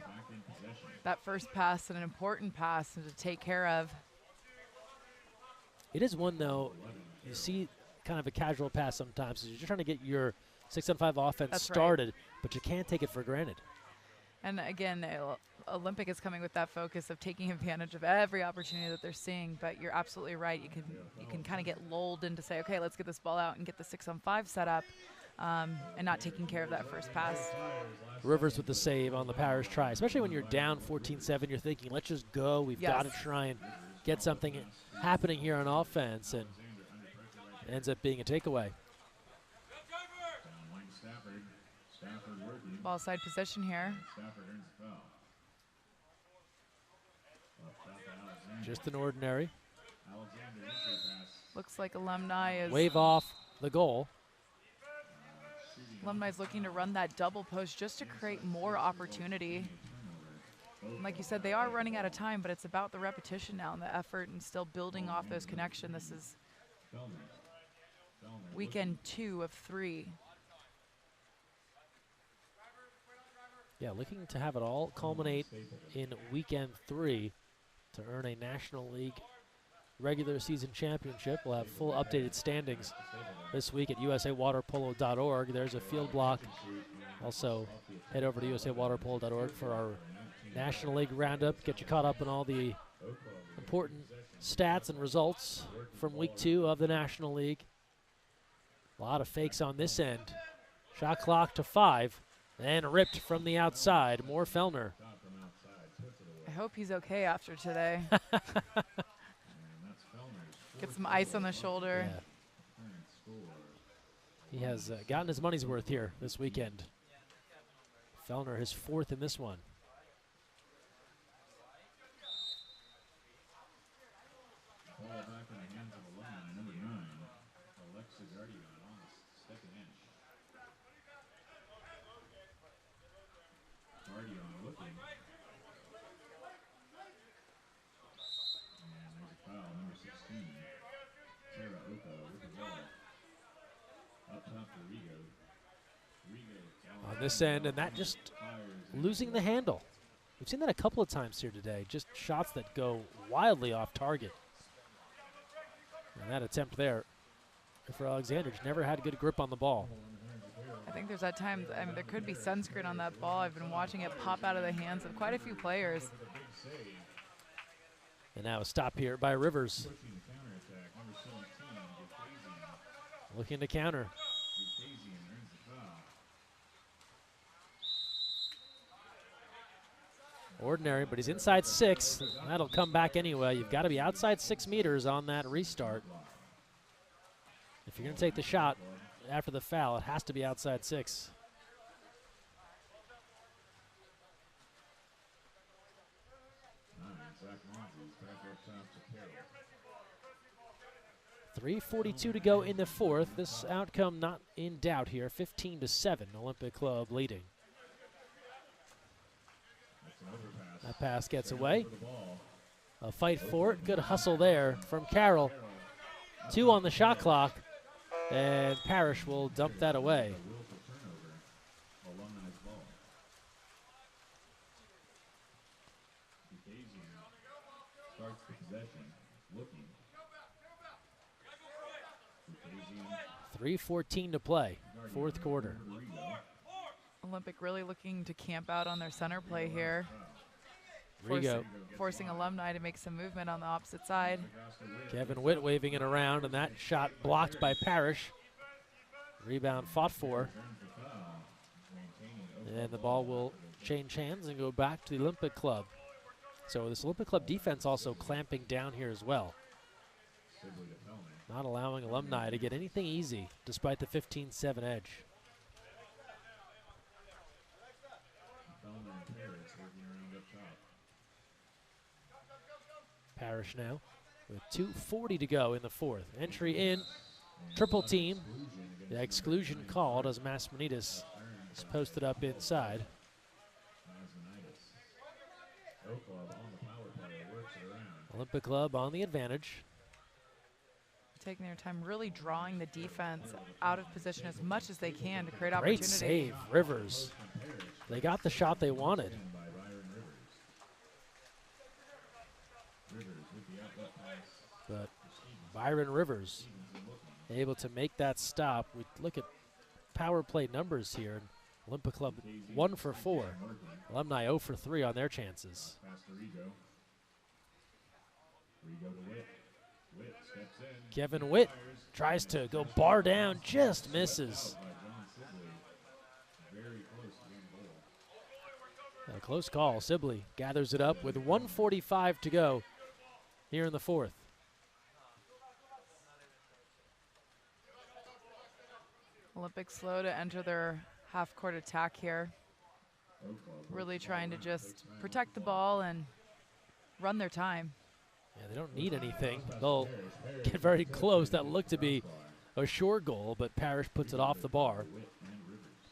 That first pass, an important pass to take care of. It is one, though, you see kind of a casual pass sometimes. You're just trying to get your 6-on-5 offense That's started, right. but you can't take it for granted. And again, Olympic is coming with that focus of taking advantage of every opportunity that they're seeing. But you're absolutely right. You can kind of get lulled into say, okay, let's get this ball out and get the 6-on-5 set up, and not taking care of that first pass. Rivers with the save on the Parrish try, especially when you're down 14-7. You're thinking, let's just go. We've got to try and get something happening here on offense, and it ends up being a takeaway. Ball side possession here. Just an ordinary. Looks like Alumni is wave off the goal. Alumni is looking to run that double post just to create more opportunity. And like you said, they are running out of time, but it's about the repetition now and the effort and still building off those connections. This is weekend 2 of 3. Yeah, looking to have it all culminate in weekend 3 to earn a National League regular season championship. We'll have full updated standings this week at usawaterpolo.org. There's a field block. Also, head over to usawaterpolo.org for our National League roundup. Get you caught up on all the important stats and results from week 2 of the National League. A lot of fakes on this end. Shot clock to 5, and ripped from the outside. More Fellner. I hope he's okay after today. Get some ice on the shoulder. Yeah. He has gotten his money's worth here this weekend. Fellner, his 4th in this one. Ball back in the hands of Alumni, number 9, Alexa Guardian on the second inch. Guardian looking. And there's a foul, number 16. Tara Oka with the ball. Up top for Rigo. On this end, and that just losing the handle. We've seen that a couple of times here today. Just shots that go wildly off target. And that attempt there for Alexander never had good grip on the ball. I think there's at times, I mean, there could be sunscreen on that ball. I've been watching it pop out of the hands of quite a few players. And now a stop here by Rivers. Looking to counter. Ordinary, but he's inside 6. That'll come back anyway. You've got to be outside 6 meters on that restart. If you're going to take the shot after the foul, it has to be outside 6. .342 to go in the 4th. This outcome not in doubt here. 15-7, Olympic Club leading. That pass gets away. A fight for it. Good hustle there from Carroll. 2 on the shot clock, and Parrish will dump that away. Starts the possession, looking. 3:14 to play, 4th quarter. Olympic really looking to camp out on their center play here. Rigo. Forcing Alumni to make some movement on the opposite side. Kevin Witt waving it around, and that shot blocked by Parrish. Rebound fought for. And the ball will change hands and go back to the Olympic Club. So this Olympic Club defense also clamping down here as well. Not allowing Alumni to get anything easy, despite the 15-7 edge. Parrish now with 2:40 to go in the 4th. Entry in, triple team. The exclusion called as Masmanides is posted up inside. Olympic Club on the advantage. Taking their time, really drawing the defense out of position as much as they can to create Great opportunity. save, Rivers. They got the shot they wanted. But Byron Rivers able to make that stop. We look at power play numbers here. Olympic Club 1 for 4. Alumni 0 for 3 on their chances. Kevin Witt tries to go bar down, just misses. A close call. Sibley gathers it up with 1:45 to go here in the 4th. Olympic slow to enter their half-court attack here. Really trying to just protect the ball and run their time. Yeah, they don't need anything. They'll get very close. That looked to be a short goal, but Parrish puts it off the bar.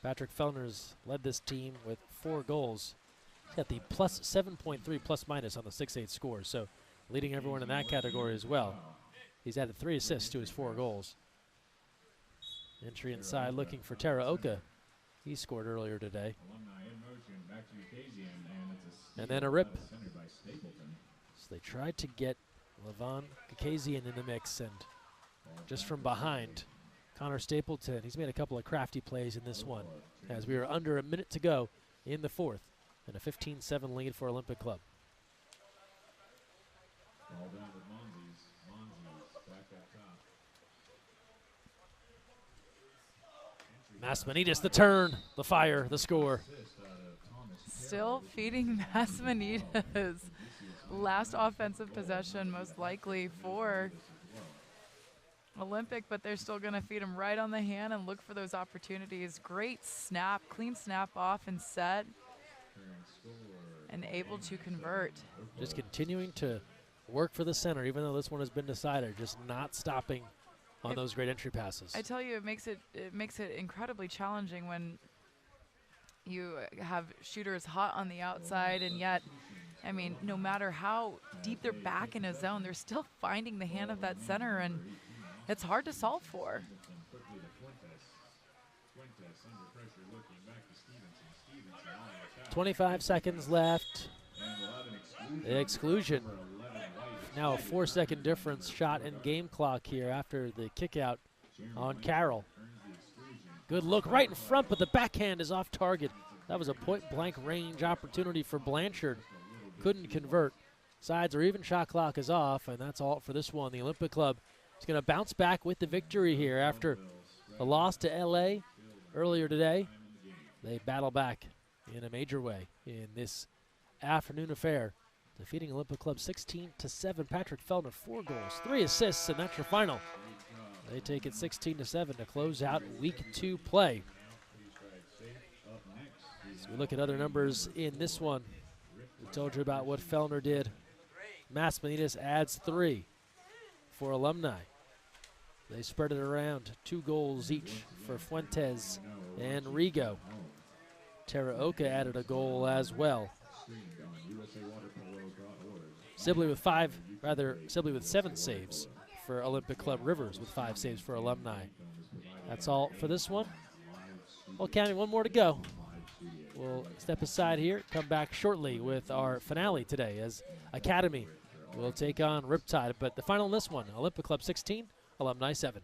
Patrick Fellner's led this team with 4 goals. He's got the plus 7.3 plus minus on the 6-8 scores, so leading everyone in that category as well. He's added 3 assists to his 4 goals. Entry inside looking for Tara Oka. He scored earlier today. And then a rip. So they tried to get Levon Kakazian in the mix, and just from behind, Connor Stapleton. He's made a couple of crafty plays in this one as we are under a minute to go in the fourth, and a 15-7 lead for Olympic Club. All down to Monzies. Monzies back up top. Masmanides, the turn, the fire, the score. Still feeding Masmanides. Last offensive possession most likely for Olympic, but they're still going to feed him right on the hand and look for those opportunities. Great snap, clean snap off and set, and able to convert. Just continuing to work for the center, even though this one has been decided, just not stopping on those great entry passes. I tell you, it makes it incredibly challenging when you have shooters hot on the outside, and yet, I mean, no matter how deep they're back in a zone, they're still finding the hand of that center, and it's hard to solve for. 25 seconds left. The exclusion. Now a 4-second difference shot in game clock here after the kick out on Carroll. Good look right in front, but the backhand is off target. That was a point-blank range opportunity for Blanchard. Couldn't convert. Sides or even shot clock is off, and that's all for this one. The Olympic Club is going to bounce back with the victory here after the loss to LA earlier today. They battle back in a major way in this afternoon affair, defeating Olympic Club 16-7. Patrick Feldner, 4 goals, 3 assists, and that's your final. They take it 16-7 to close out week 2 play. As we look at other numbers in this one, we told you about what Feldner did. Masmanides adds 3 for Alumni. They spread it around, 2 goals each for Fuentes and Rigo. Teraoka added a goal as well. Sibley with 7 saves for Olympic Club. Rivers with 5 saves for Alumni. That's all for this one. Well, Cammy, one more to go. We'll step aside here, come back shortly with our finale today as Academy will take on Riptide. But the final in this one, Olympic Club 16, Alumni 7.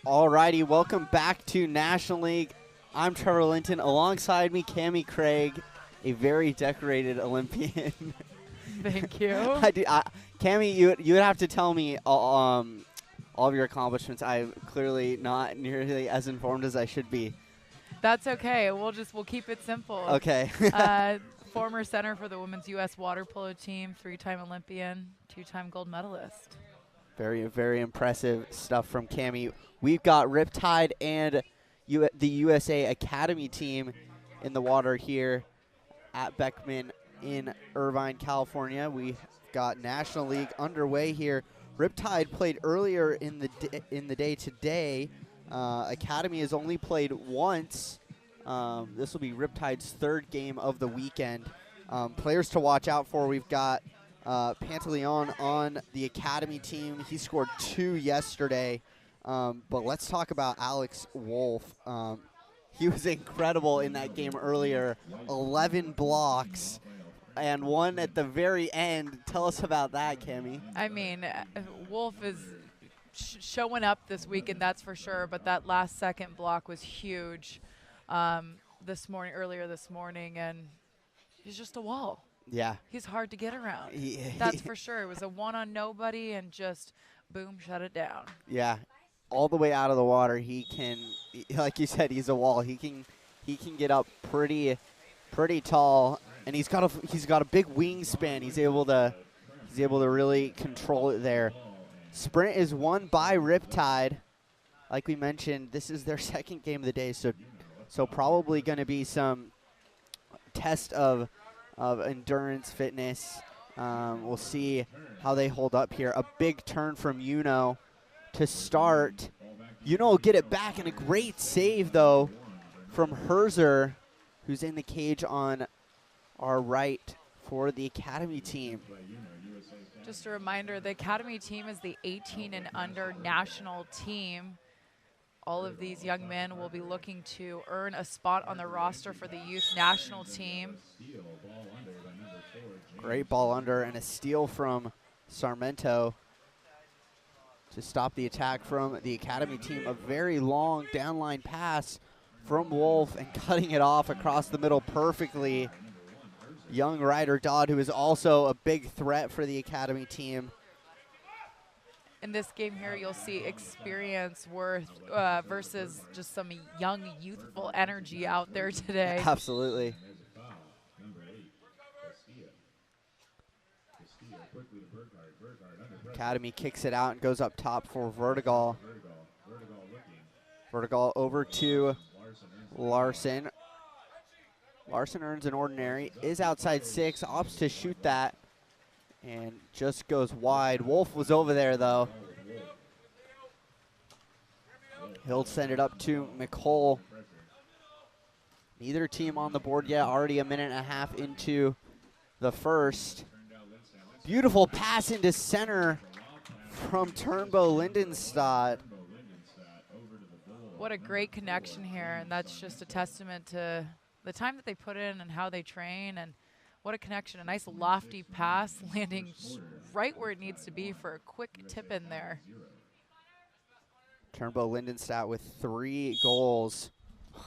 Alrighty, welcome back to National League. I'm Trevor Linton. Alongside me, Cammie Craig, a very decorated Olympian. Thank you. Cammie, you would have to tell me all of your accomplishments. I'm clearly not nearly as informed as I should be. That's okay. We'll keep it simple. Okay. Former center for the women's U.S. water polo team, 3-time Olympian, 2-time gold medalist. Very, very impressive stuff from Cammie. We've got Riptide and the USA Academy team in the water here at Beckman in Irvine, California. We've got National League underway here. Riptide played earlier in the day today. Academy has only played once. This will be Riptide's third game of the weekend. Players to watch out for, we've got Pantaleon on the Academy team. He scored 2 yesterday. But let's talk about Alex Wolf. He was incredible in that game earlier. 11 blocks and one at the very end. Tell us about that, Cammie. I mean, Wolf is showing up this weekend, that's for sure. But that last second block was huge earlier this morning, and he's just a wall. Yeah. He's hard to get around. That's for sure. It was a one on nobody and just boom, shut it down. Yeah. All the way out of the water, he can, like you said, he's a wall. He can get up pretty tall, and he's got a big wingspan. He's able to really control it there. Sprint is won by Riptide. Like we mentioned, this is their second game of the day, so probably going to be some test of endurance, fitness. We'll see how they hold up here. A big turn from Yuno to start. Yuno will get it back, and a great save, though, from Herzer, who's in the cage on our right for the Academy team. Just a reminder, the Academy team is the 18 and under national team. All of these young men will be looking to earn a spot on the roster for the youth national team. Great ball under, and a steal from Sarmento to stop the attack from the Academy team. A very long downline pass from Wolf and cutting it off across the middle perfectly. Young Ryder Dodd, who is also a big threat for the Academy team. In this game here, you'll see experience versus just some young, youthful energy out there today. Absolutely. Academy kicks it out and goes up top for Vertigal. Vertigal over to Larson. Larson earns an ordinary, is outside 6, opts to shoot that, and just goes wide. Wolf was over there, though. He'll send it up to McCole. Neither team on the board yet, already a minute and a half into the first. Beautiful pass into center from Turnbow Lindenstadt. What a great connection here, and that's just a testament to the time that they put in and how they train, and what a connection. A nice lofty pass landing right where it needs to be for a quick tip in there. Turnbow Lindenstadt with 3 goals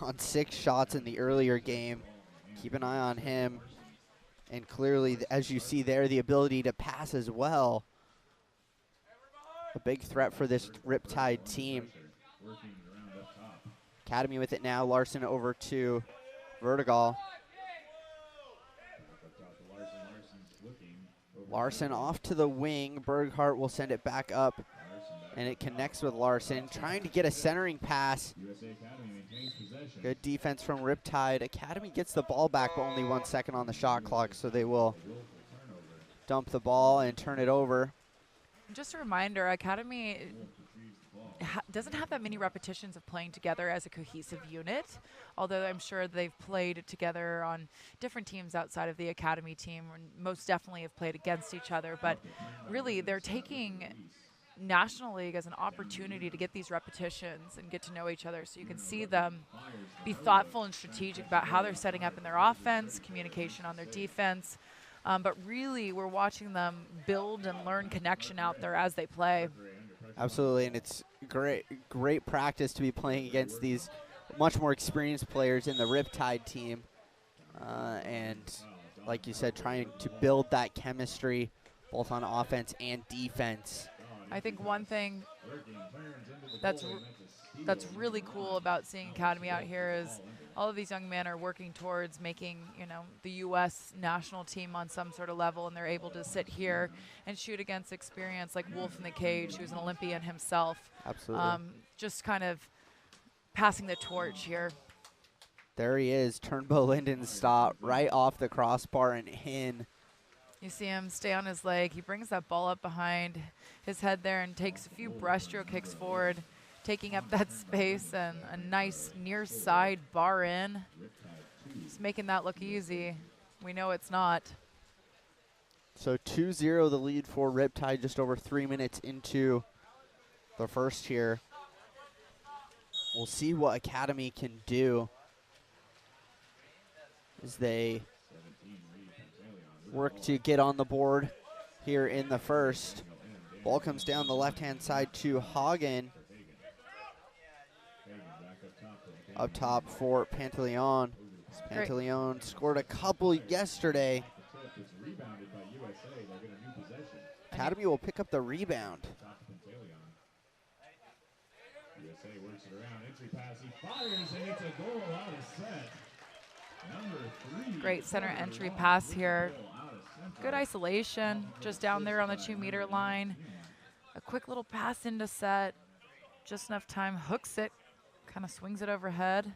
on 6 shots in the earlier game. Keep an eye on him. And clearly, as you see there, the ability to pass as well. A big threat for this Riptide team. Academy with it now. Larson over to Vertigal. Larson off to the wing. Berghart will send it back up, and it connects with Larson. Trying to get a centering pass. Good defense from Riptide. Academy gets the ball back, but only 1 second on the shot clock, so they will dump the ball and turn it over. Just a reminder, Academy doesn't have that many repetitions of playing together as a cohesive unit, although I'm sure they've played together on different teams outside of the Academy team, and most definitely have played against each other. But really, they're taking National League as an opportunity to get these repetitions and get to know each other, so you can see them be thoughtful and strategic about how they're setting up in their offense, communication on their defense. But really, we're watching them build and learn connection out there as they play. Absolutely, and it's great practice to be playing against these much more experienced players in the Riptide team. And like you said, trying to build that chemistry both on offense and defense. I think one thing that's really cool about seeing Academy out here is all of these young men are working towards making, you know, the U.S. national team on some sort of level, and they're able to sit here and shoot against experience like Wolf in the cage, who's an Olympian himself. Absolutely. Just kind of passing the torch here. There he is, Turnbow Linden stop right off the crossbar and in. You see him stay on his leg. He brings that ball up behind his head there and takes a few breaststroke kicks forward, taking up that space, and a nice near side bar in. Just making that look easy. We know it's not. So 2-0 the lead for Riptide just over 3 minutes into the first here. We'll see what Academy can do as they work to get on the board here in the first. Ball comes down the left-hand side to Hagen. Up top for Pantaleon. Pantaleon scored a couple yesterday. Academy will pick up the rebound. USA works it around, entry pass, he fires, and it's a goal out of set. Number 3. Great center entry pass here. Good isolation, just down there on the 2-meter line. A quick little pass into set, just enough time, hooks it, kind of swings it overhead.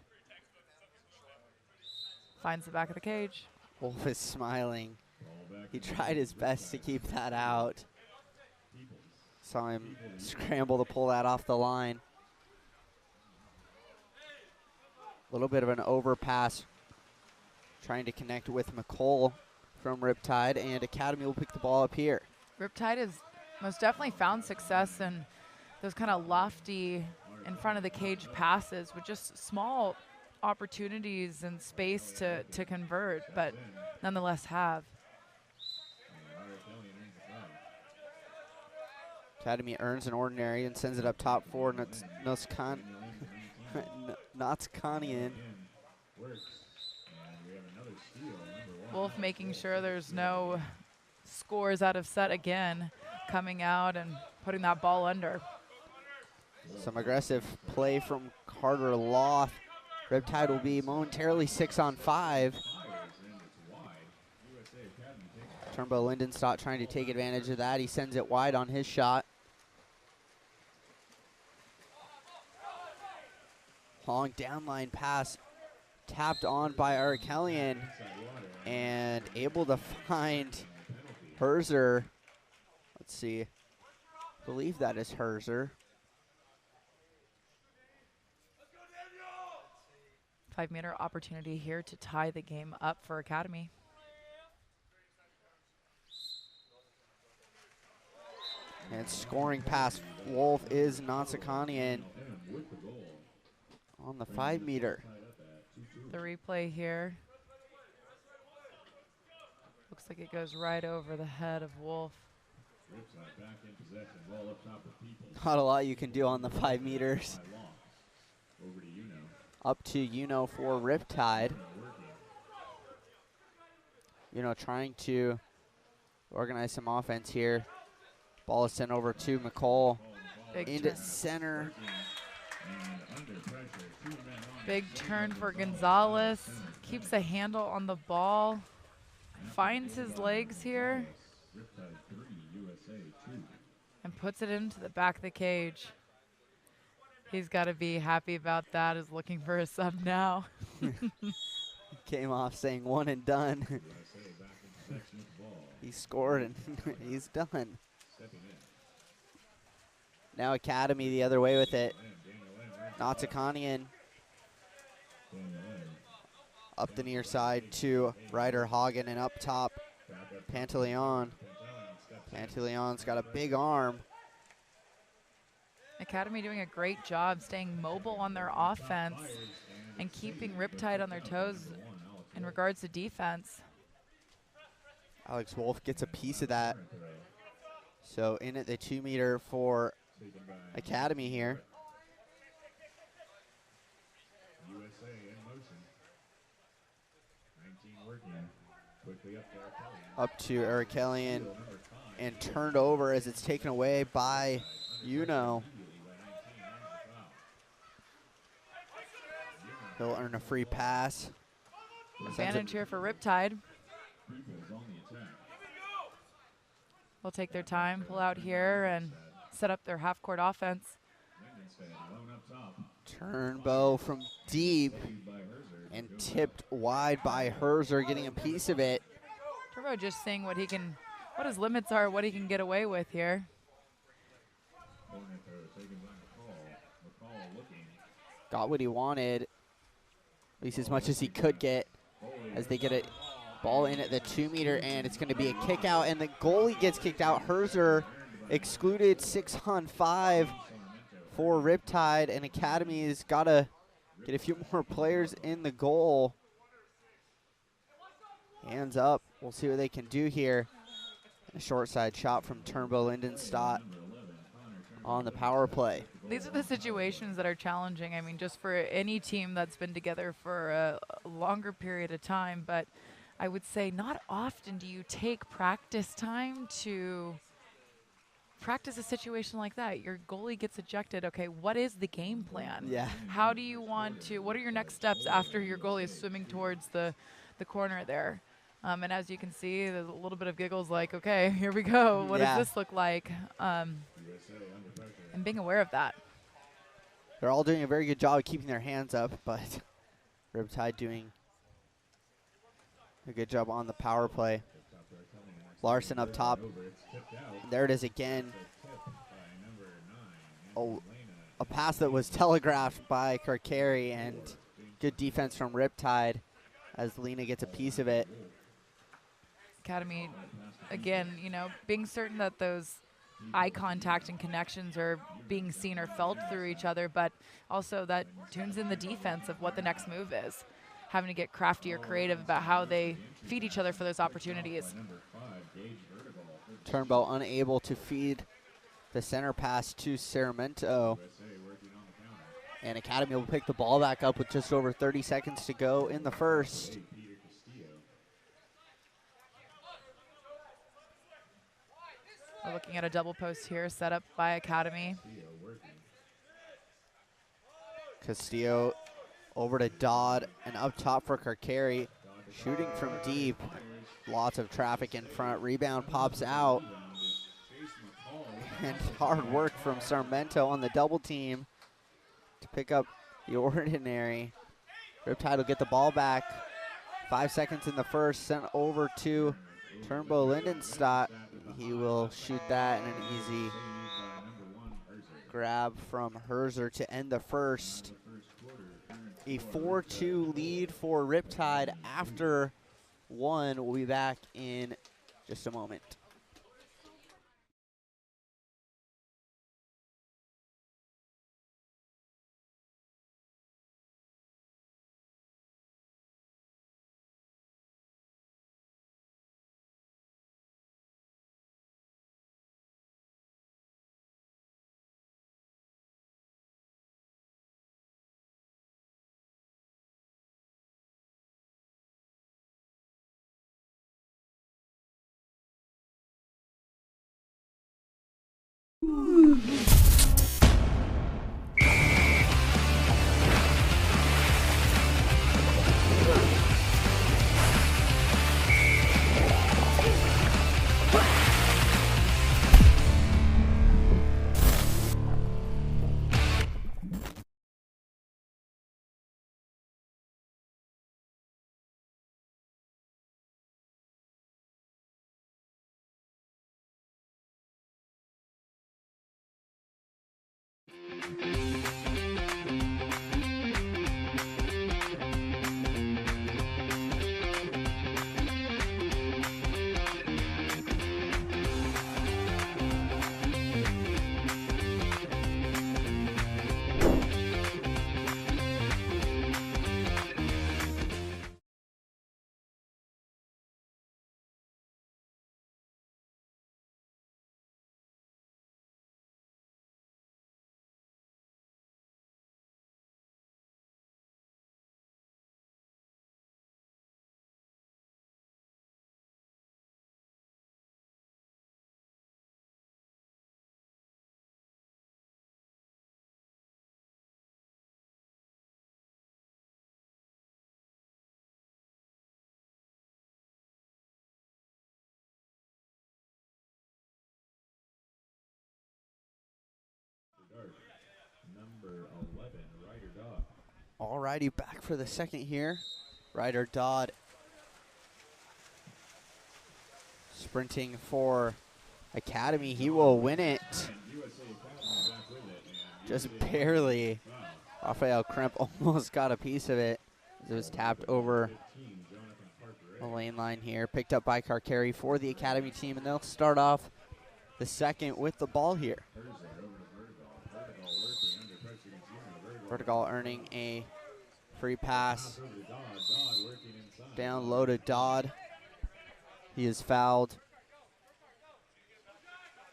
Finds the back of the cage. Wolf is smiling. He tried his best to keep that out. Saw him scramble to pull that off the line. A little bit of an overpass, trying to connect with McCole from Riptide, and Academy will pick the ball up here. Riptide has most definitely found success in those kind of lofty in front of the cage passes with just small opportunities and space to convert, but nonetheless have. Academy earns an ordinary and sends it up top for Notskanian. Wolf making sure there's no scores out of set again, coming out and putting that ball under. Some aggressive play from Carter Loth. Riptide will be momentarily 6-on-5. Turnbow Lindenstadt trying to take advantage of that. He sends it wide on his shot. Long downline pass tapped on by Arkelian and able to find Herzer. Let's see. I believe that is Herzer. 5-meter opportunity here to tie the game up for Academy. And scoring past Wolf is Natsakanian on the 5-meter. The replay here. Looks like it goes right over the head of Wolf. Not a lot you can do on the 5 meters. Up to Uno for Riptide. Trying to organize some offense here. Ball is sent over to McCole. Into center. Big turn for Gonzalez. Keeps a handle on the ball. Finds his legs here. And puts it into the back of the cage. He's got to be happy about that. Is looking for a sub now. Came off saying 1 and done. He scored and he's done. Now Academy the other way with it. Natsakanian up the near side to Ryder Hagen, and up top Pantaleon. Pantaleon's got a big arm. Academy doing a great job staying mobile on their offense and keeping Riptide on their toes in regards to defense. Alex Wolf gets a piece of that. So in at the 2-meter for academy here. USA in motion. 19 working. Quickly up there, Kelly. Up to Erikelian and turned over as it's taken away by Uno. He'll earn a free pass. Advantage here for Riptide. We'll take their time, pull out here, and set up their half-court offense. Turnbow from deep and tipped wide by Herzer, getting a piece of it. Turnbow just seeing what his limits are, what he can get away with here. Got what he wanted, at least as much as he could get, as they get a ball in at the 2-meter, and it's going to be a kick out, and the goalie gets kicked out. Herzer excluded 6-on-5 for Riptide, and Academy's got to get a few more players in the goal. Hands up. We'll see what they can do here. A short side shot from Turnbow Lindenstadt on the power play. These are the situations that are challenging. I mean, just for any team that's been together for a longer period of time, but I would say not often do you take practice time to practice a situation like that. Your goalie gets ejected. Okay, what is the game plan? Yeah. How do you want to, what are your next steps after your goalie is swimming towards the corner there? And as you can see, there's a little bit of giggles like, okay, here we go. What does this look like? And being aware of that. They're all doing a very good job of keeping their hands up, but Riptide doing a good job on the power play. Larson up top. And there it is again. Oh, a pass that was telegraphed by Karkari, and good defense from Riptide as Lena gets a piece of it. Academy, again, you know, being certain that those eye contact and connections are being seen or felt through each other, but also that tunes in the defense of what the next move is. Having to get crafty or creative about how they feed each other for those opportunities. Turnbow unable to feed the center pass to Sarmiento. And Academy will pick the ball back up with just over 30 seconds to go in the first. We're looking at a double post here set up by Academy. Castillo over to Dodd and up top for Karkari. Shooting from deep. Lots of traffic in front. Rebound pops out. And hard work from Sarmiento on the double team to pick up the ordinary. Riptide will get the ball back. 5 seconds in the first, sent over to Turnbow Lindenstadt. He will shoot that in an easy grab from Herzer to end the first. A 4-2 lead for Riptide after one. We'll be back in just a moment. number 11, Ryder Dodd. Alrighty, back for the second here. Ryder Dodd sprinting for Academy. He will win it. Just barely. Rafael Kremp almost got a piece of it. It was tapped over the lane line here. Picked up by Karkari for the Academy team, and they'll start off the second with the ball here. Vertical earning a free pass. Down low to Dodd. He is fouled.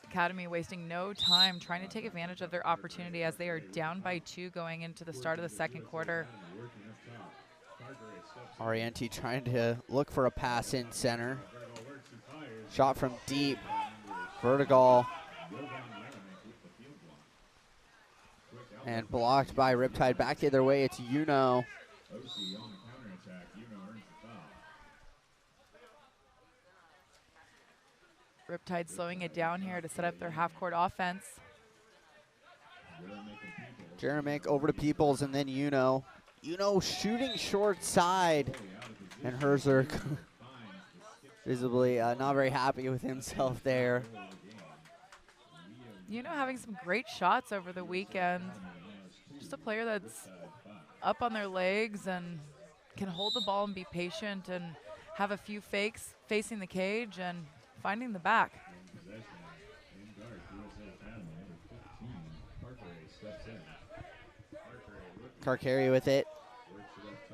Academy wasting no time trying to take advantage of their opportunity as they are down by 2 going into the start of the second quarter. Orienti trying to look for a pass in center. Shot from deep. Vertical. And blocked by Riptide. Back the other way, it's Uno. Riptide slowing it down here to set up their half-court offense. Jeremic over to Peoples and then Uno. Uno shooting short side. And Herzer visibly not very happy with himself there. Uno having some great shots over the weekend. Just a player that's up on their legs and can hold the ball and be patient and have a few fakes facing the cage and finding the back. Karkari with it.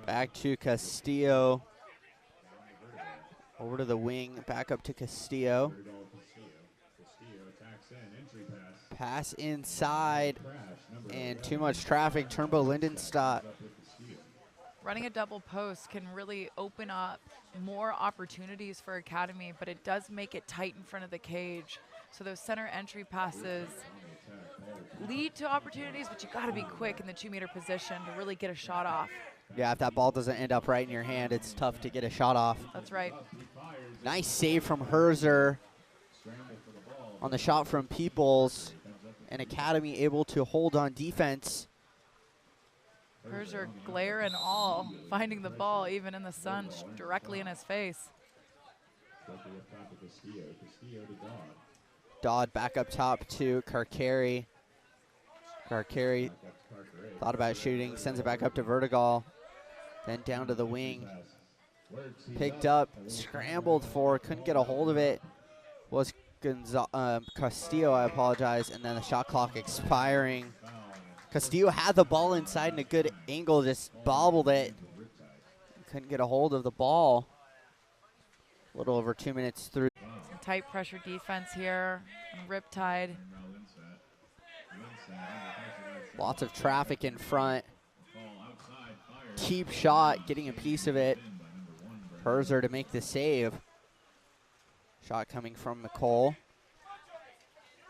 Back to Castillo. Over to the wing, back up to Castillo. Pass inside, and too much traffic. Turnbow Lindenstadt. Running a double post can really open up more opportunities for Academy, but it does make it tight in front of the cage. So those center entry passes lead to opportunities, but you gotta be quick in the 2-meter position to really get a shot off. Yeah, if that ball doesn't end up right in your hand, it's tough to get a shot off. That's right. Nice save from Herzer on the shot from Peoples, and Academy able to hold on defense. Herzer glare and all, finding the ball even in the sun directly in his face. Dodd back up top to Karkari. Karkari thought about shooting, sends it back up to Vertigal, then down to the wing. Picked up, scrambled for, couldn't get a hold of it. Was Castillo, I apologize, and then the shot clock expiring. Castillo had the ball inside in a good angle, just bobbled it. Couldn't get a hold of the ball. A little over 2 minutes through. Some tight pressure defense here on Riptide. Lots of traffic in front. Cheap shot, getting a piece of it. Herzer to make the save. Shot coming from McCole.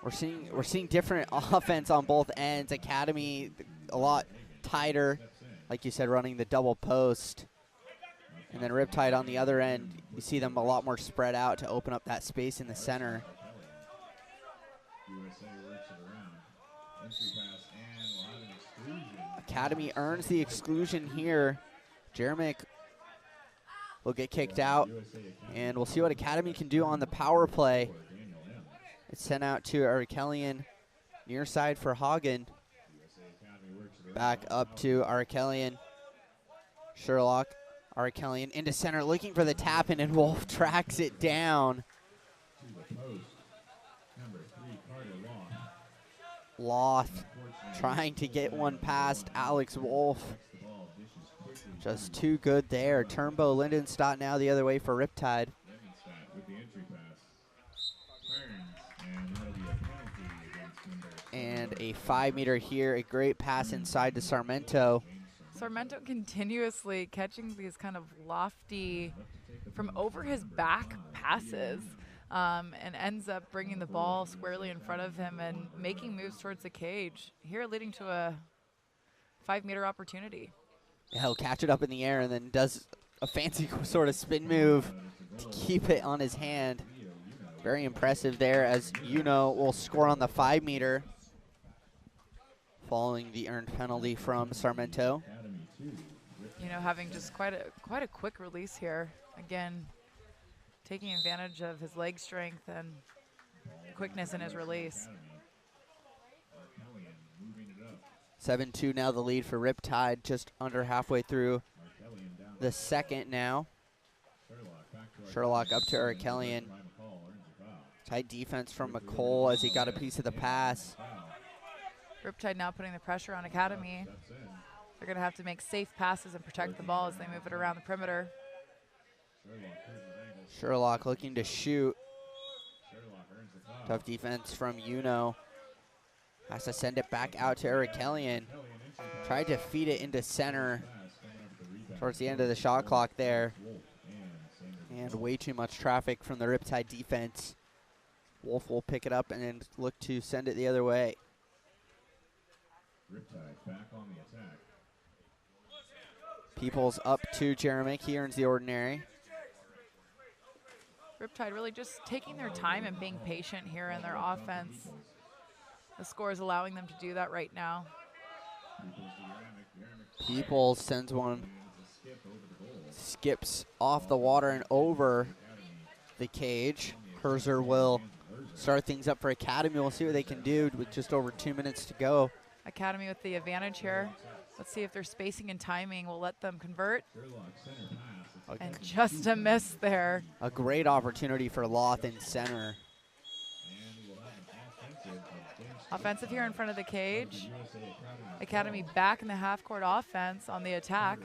We're seeing different offense on both ends. Academy a lot tighter, like you said, running the double post. And then Riptide on the other end, you see them a lot more spread out to open up that space in the center. Academy earns the exclusion here. Jeremic will get kicked out, and we'll see what Academy can do on the power play. It's sent out to Arkelian, near side for Hagen. Back up to Arkelian. Sherlock, Arkelian into center, looking for the tap in, and Wolf tracks it down. Loth trying to get one past Alex Wolf. Just too good there. Turnbow Lindenstadt now the other way for Riptide. And a 5-meter here, a great pass inside to Sarmento. Sarmento continuously catching these kind of lofty, from over his back passes, and ends up bringing the ball squarely in front of him and making moves towards the cage, here leading to a 5-meter opportunity. He'll catch it up in the air and then does a fancy sort of spin move to keep it on his hand. Very impressive there, as Uno will score on the 5-meter. following the earned penalty from Sarmento. You know, having just quite a quick release here. Again, taking advantage of his leg strength and quickness in his release. 7-2 now the lead for Riptide, just under halfway through the second now. Sherlock up to Arkelian. Tight defense from McCole as he got a piece of the pass. Riptide now putting the pressure on Academy. They're going to have to make safe passes and protect the ball as they move it around the perimeter. Sherlock looking to shoot. Tough defense from Uno. Has to send it back out to Arkelian. Tried to feed it into center towards the end of the shot clock there. And way too much traffic from the Riptide defense. Wolf will pick it up and then look to send it the other way. Riptide back on the attack. Peoples up to Jeremic. He earns the ordinary. Riptide really just taking their time and being patient here in their offense. The score is allowing them to do that right now. Peoples sends one, skips off the water and over the cage. Herzer will start things up for Academy. We'll see what they can do with just over 2 minutes to go. Academy with the advantage here. Let's see if their spacing and timing will let them convert. And just a miss there. A great opportunity for Loth in center. Offensive here in front of the cage. Academy back in the half-court offense on the attack.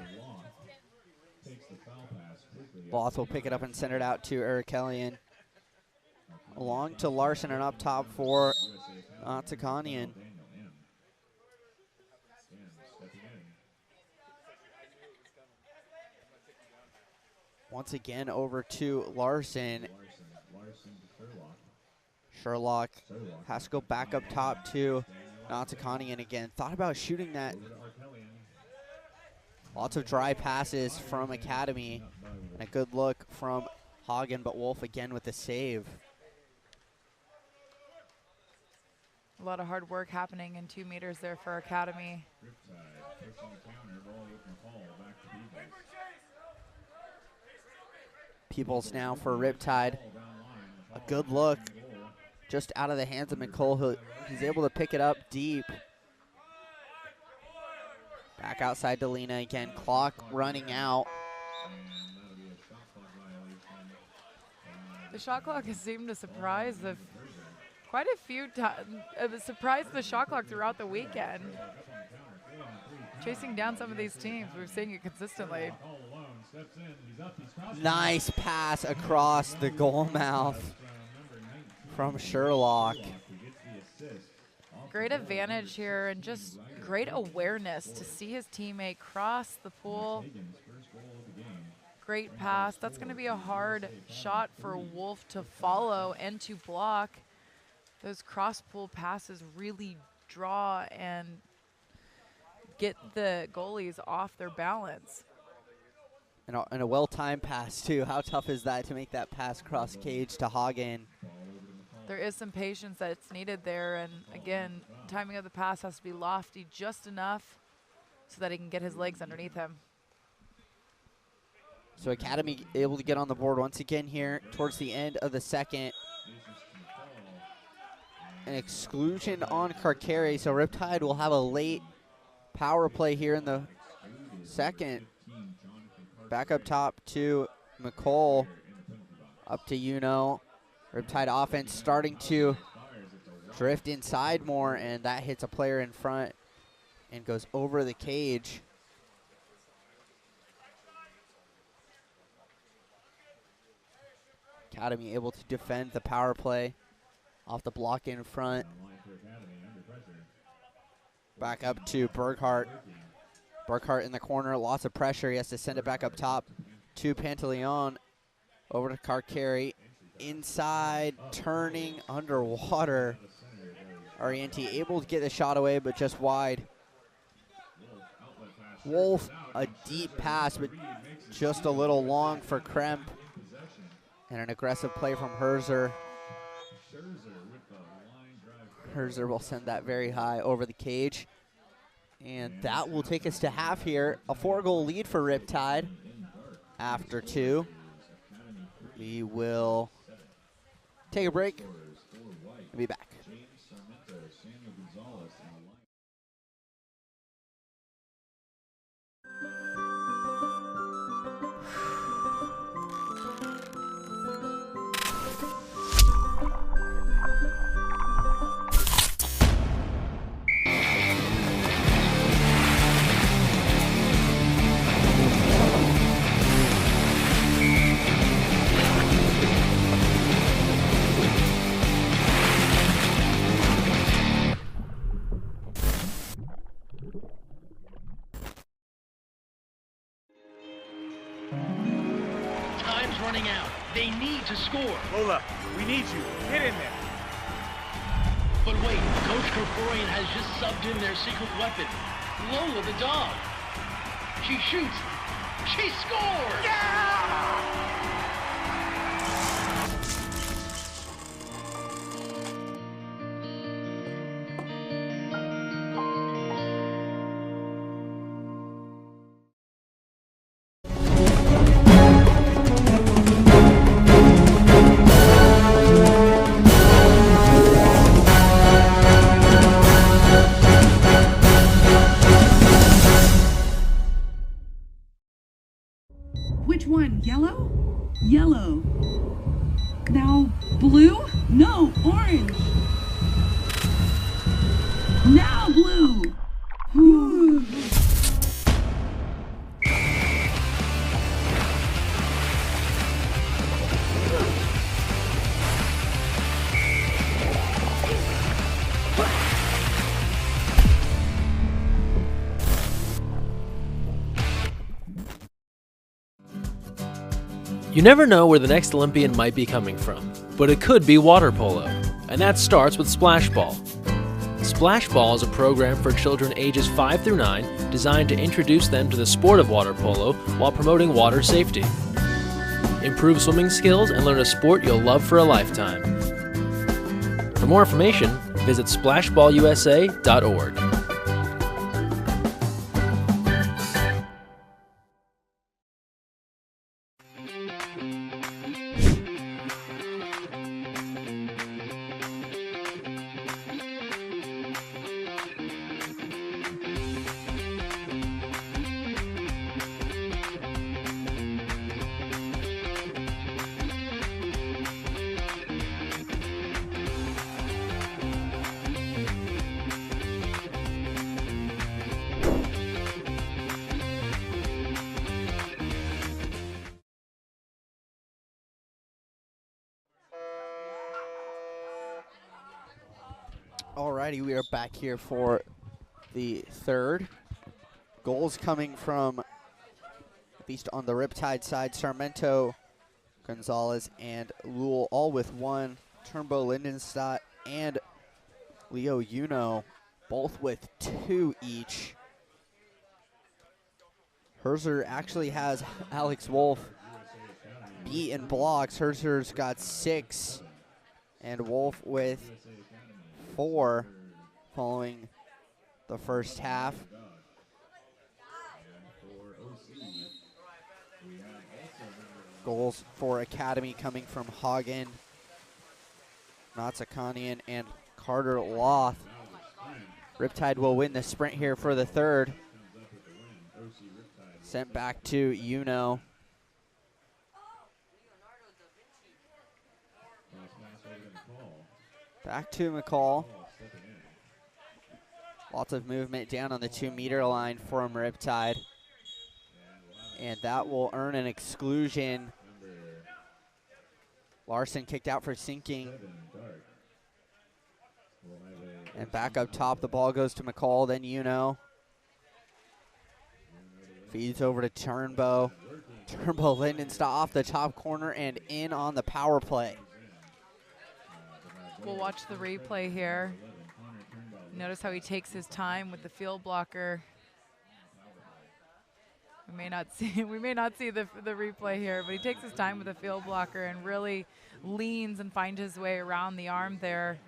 Loth will pick it up and send it out to Arkelian. Along to Larson and up top for Atakanian. Once again over to Larson. Sherlock has to go back up top to Atakanian again. Thought about shooting that. Lots of dry passes from Academy. And a good look from Hagen, but Wolf again with the save. A lot of hard work happening in 2 meters there for Academy. Peoples now for Riptide. A good look just out of the hands of McCole. He's able to pick it up deep. Back outside to Lena again. Clock running out. The shot clock has seemed to surprise quite a few times. It surprised the shot clock throughout the weekend. Chasing down some of these teams, we're seeing it consistently. Nice pass across the goal mouth from Sherlock. Great advantage here and just great awareness to see his teammate cross the pool. Great pass. That's going to be a hard shot for Wolf to follow and to block. Those cross-pool passes really draw and get the goalies off their balance. And a well-timed pass, too. How tough is that to make that pass cross cage to Hagen? There is some patience that's needed there. And, again, timing of the pass has to be lofty just enough so that he can get his legs underneath him. So Academy able to get on the board once again here towards the end of the second. An exclusion on Karkari, so Riptide will have a late power play here in the second. Back up top to McCole, up to Uno. Riptide offense starting to drift inside more, and that hits a player in front and goes over the cage. Academy able to defend the power play off the block in front. Back up to Burkhart. Burkhart in the corner, lots of pressure. He has to send it back up top to Pantaleon. Over to Karkari. Inside, turning, underwater. Arienti able to get the shot away, but just wide. Wolf, a deep pass, but just a little long for Kremp. And an aggressive play from Herzer. Herzer will send that very high over the cage. And that will take us to half here. A 4-goal lead for Riptide after 2. We will take a break and be back. Time's running out. They need to score. Lola, we need you. Get in there. But wait, Coach Kerkorian has just subbed in their secret weapon, Lola the dog. She shoots. She scores! Yeah! Which one? Yellow? Yellow. Now blue? No, orange. Now blue. Whew. You never know where the next Olympian might be coming from, but it could be water polo, and that starts with Splash Ball. Splash Ball is a program for children ages 5 through 9 designed to introduce them to the sport of water polo while promoting water safety. Improve swimming skills and learn a sport you'll love for a lifetime. For more information, visit splashballusa.org. Alrighty, we are back here for the third. Goals coming from, at least on the Riptide side, Sarmiento, Gonzalez, and Lowell, all with 1. Turnbow, Lindenstadt, and Leo Uno, both with 2 each. Herzer actually has Alex Wolf beat in blocks. Herzer's got 6, and Wolf with 4 following the first half. Goals for Academy coming from Hagen, Natsakanian, and Carter Loth. Riptide will win the sprint here for the third. Sent back to Uno. Back to McCall. Lots of movement down on the 2-meter line from Riptide. And that will earn an exclusion. Larson kicked out for sinking. And back up top, the ball goes to McCall, then Uno. Feeds over to Turnbow. Turnbow Lindenstadt off the top corner and in on the power play. We'll watch the replay here. Notice how he takes his time with the field blocker. We may not see the replay here, but he takes his time with the field blocker and really leans and finds his way around the arm there,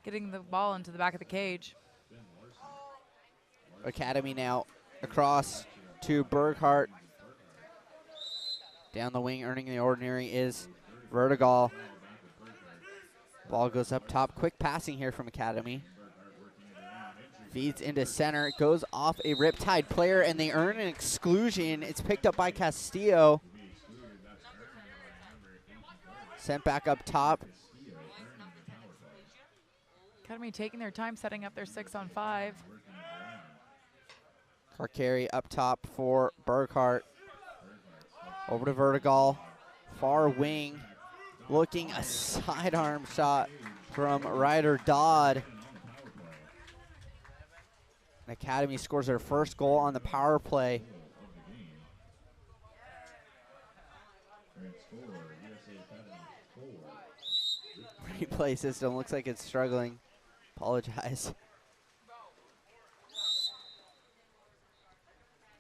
getting the ball into the back of the cage. Academy now across to Burkhart. Down the wing, earning the ordinary is Vertigal. Ball goes up top. Quick passing here from Academy. Feeds into center. Goes off a Riptide player, and they earn an exclusion. It's picked up by Castillo. Sent back up top. Academy taking their time setting up their 6-on-5. Car carry up top for Burkhart. Over to Vertigal. Far wing. Looking a sidearm shot from Ryder Dodd. Academy scores their first goal on the power play. Replay system looks like it's struggling. Apologize.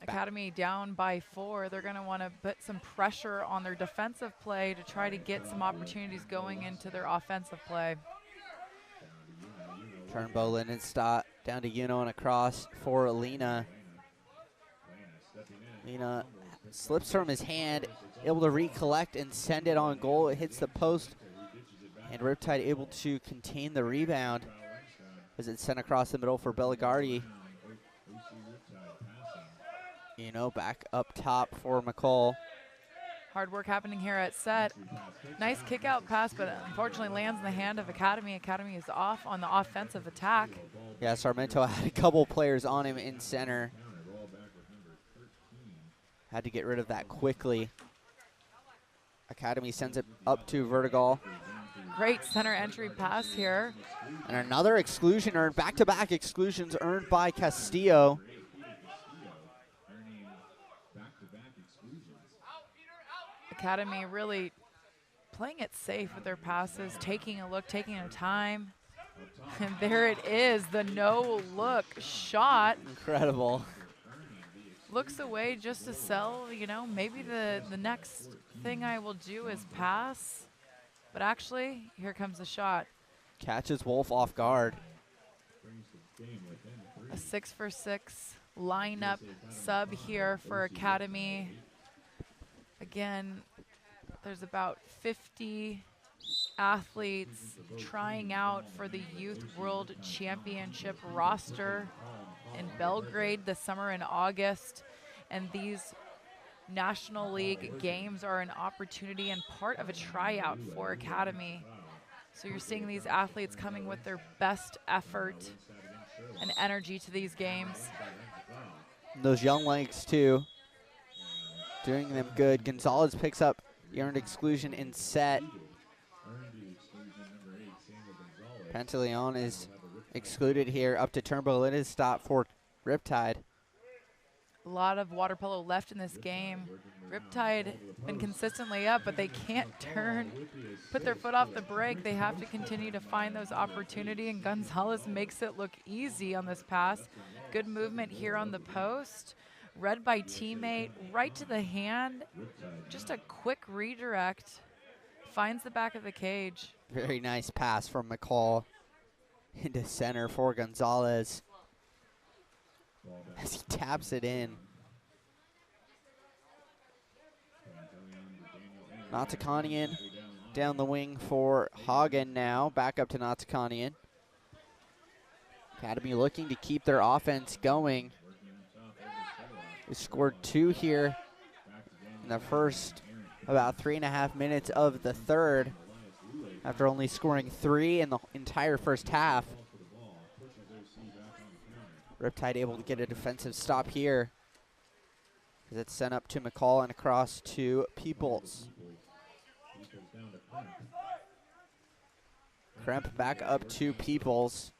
Academy down by 4. They're going to want to put some pressure on their defensive play to try to get some opportunities going into their offensive play. Turnbow, Lindenstadt down to Uno and across for Lena. Lena slips from his hand, able to recollect and send it on goal. It hits the post, and Riptide able to contain the rebound as it's sent across the middle for Bellegardi. Uno back up top for McCall. Hard work happening here at set. Nice kick out pass, but unfortunately lands in the hand of Academy. Academy is off on the offensive attack. Yeah, Sarmento had a couple players on him in center. Had to get rid of that quickly. Academy sends it up to Vertigal. Great center entry pass here. And another exclusion earned, back-to-back exclusions earned by Castillo. Academy really playing it safe with their passes, taking a look, taking their time. And there it is, the no-look shot. Incredible. Looks away just to sell, you know, maybe the next thing I will do is pass. But actually, here comes the shot. Catches Wolf off guard. A 6-for-6 lineup sub here for Academy. Again, there's about 50 athletes trying out for the Youth World Championship roster in Belgrade this summer in August. And these National League games are an opportunity and part of a tryout for Academy. So you're seeing these athletes coming with their best effort and energy to these games. And those young legs too, doing them good. Gonzalez picks up the earned exclusion in set. Pantaleon is excluded here. Up to Turnbow. It is stop for Riptide. A lot of water polo left in this game. Riptide been consistently up, but they can't put their foot off the brake. They have to continue to find those opportunities, and Gonzalez makes it look easy on this pass. Good movement here on the post. Read by teammate, right to the hand. Just a quick redirect. Finds the back of the cage. Very nice pass from McCall into center for Gonzalez as he taps it in. Natakanian down the wing for Hagen now. Back up to Natakanian. Academy looking to keep their offense going. They scored 2 here in the first about 3.5 minutes of the third, after only scoring 3 in the entire first half. Riptide able to get a defensive stop here as it's sent up to McCall and across to Peoples. Kremp back up to Peoples.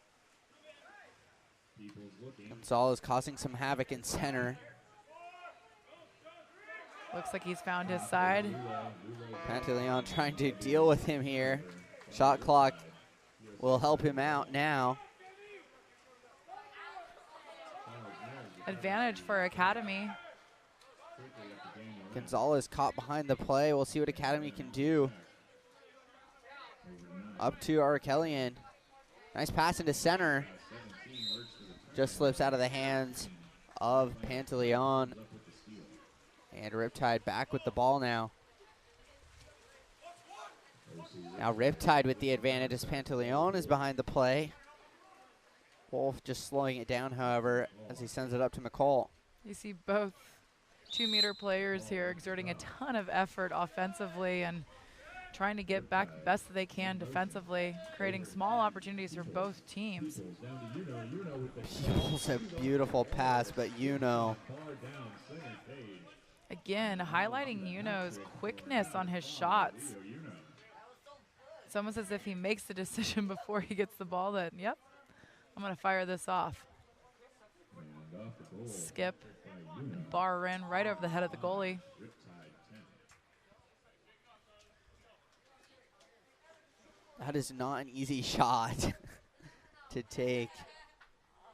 Gonzalez causing some havoc in center. Looks like he's found his side. Pantaleon trying to deal with him here. Shot clock will help him out now. Advantage for Academy. Gonzalez caught behind the play. We'll see what Academy can do. Up to Arkelian. Nice pass into center. just slips out of the hands of Pantaleon. And Riptide back with the ball now. Now Riptide with the advantage as Pantaleon is behind the play. Wolf just slowing it down, however, as he sends it up to McCall. You see both 2-meter players here exerting a ton of effort offensively and trying to get back the best that they can defensively, creating small opportunities for both teams. Peoples a beautiful pass, but Again, highlighting Yuno's quickness on his shots. It's almost as if he makes the decision before he gets the ball that, yep, I'm going to fire this off. Skip and bar in right over the head of the goalie. That is not an easy shot to take.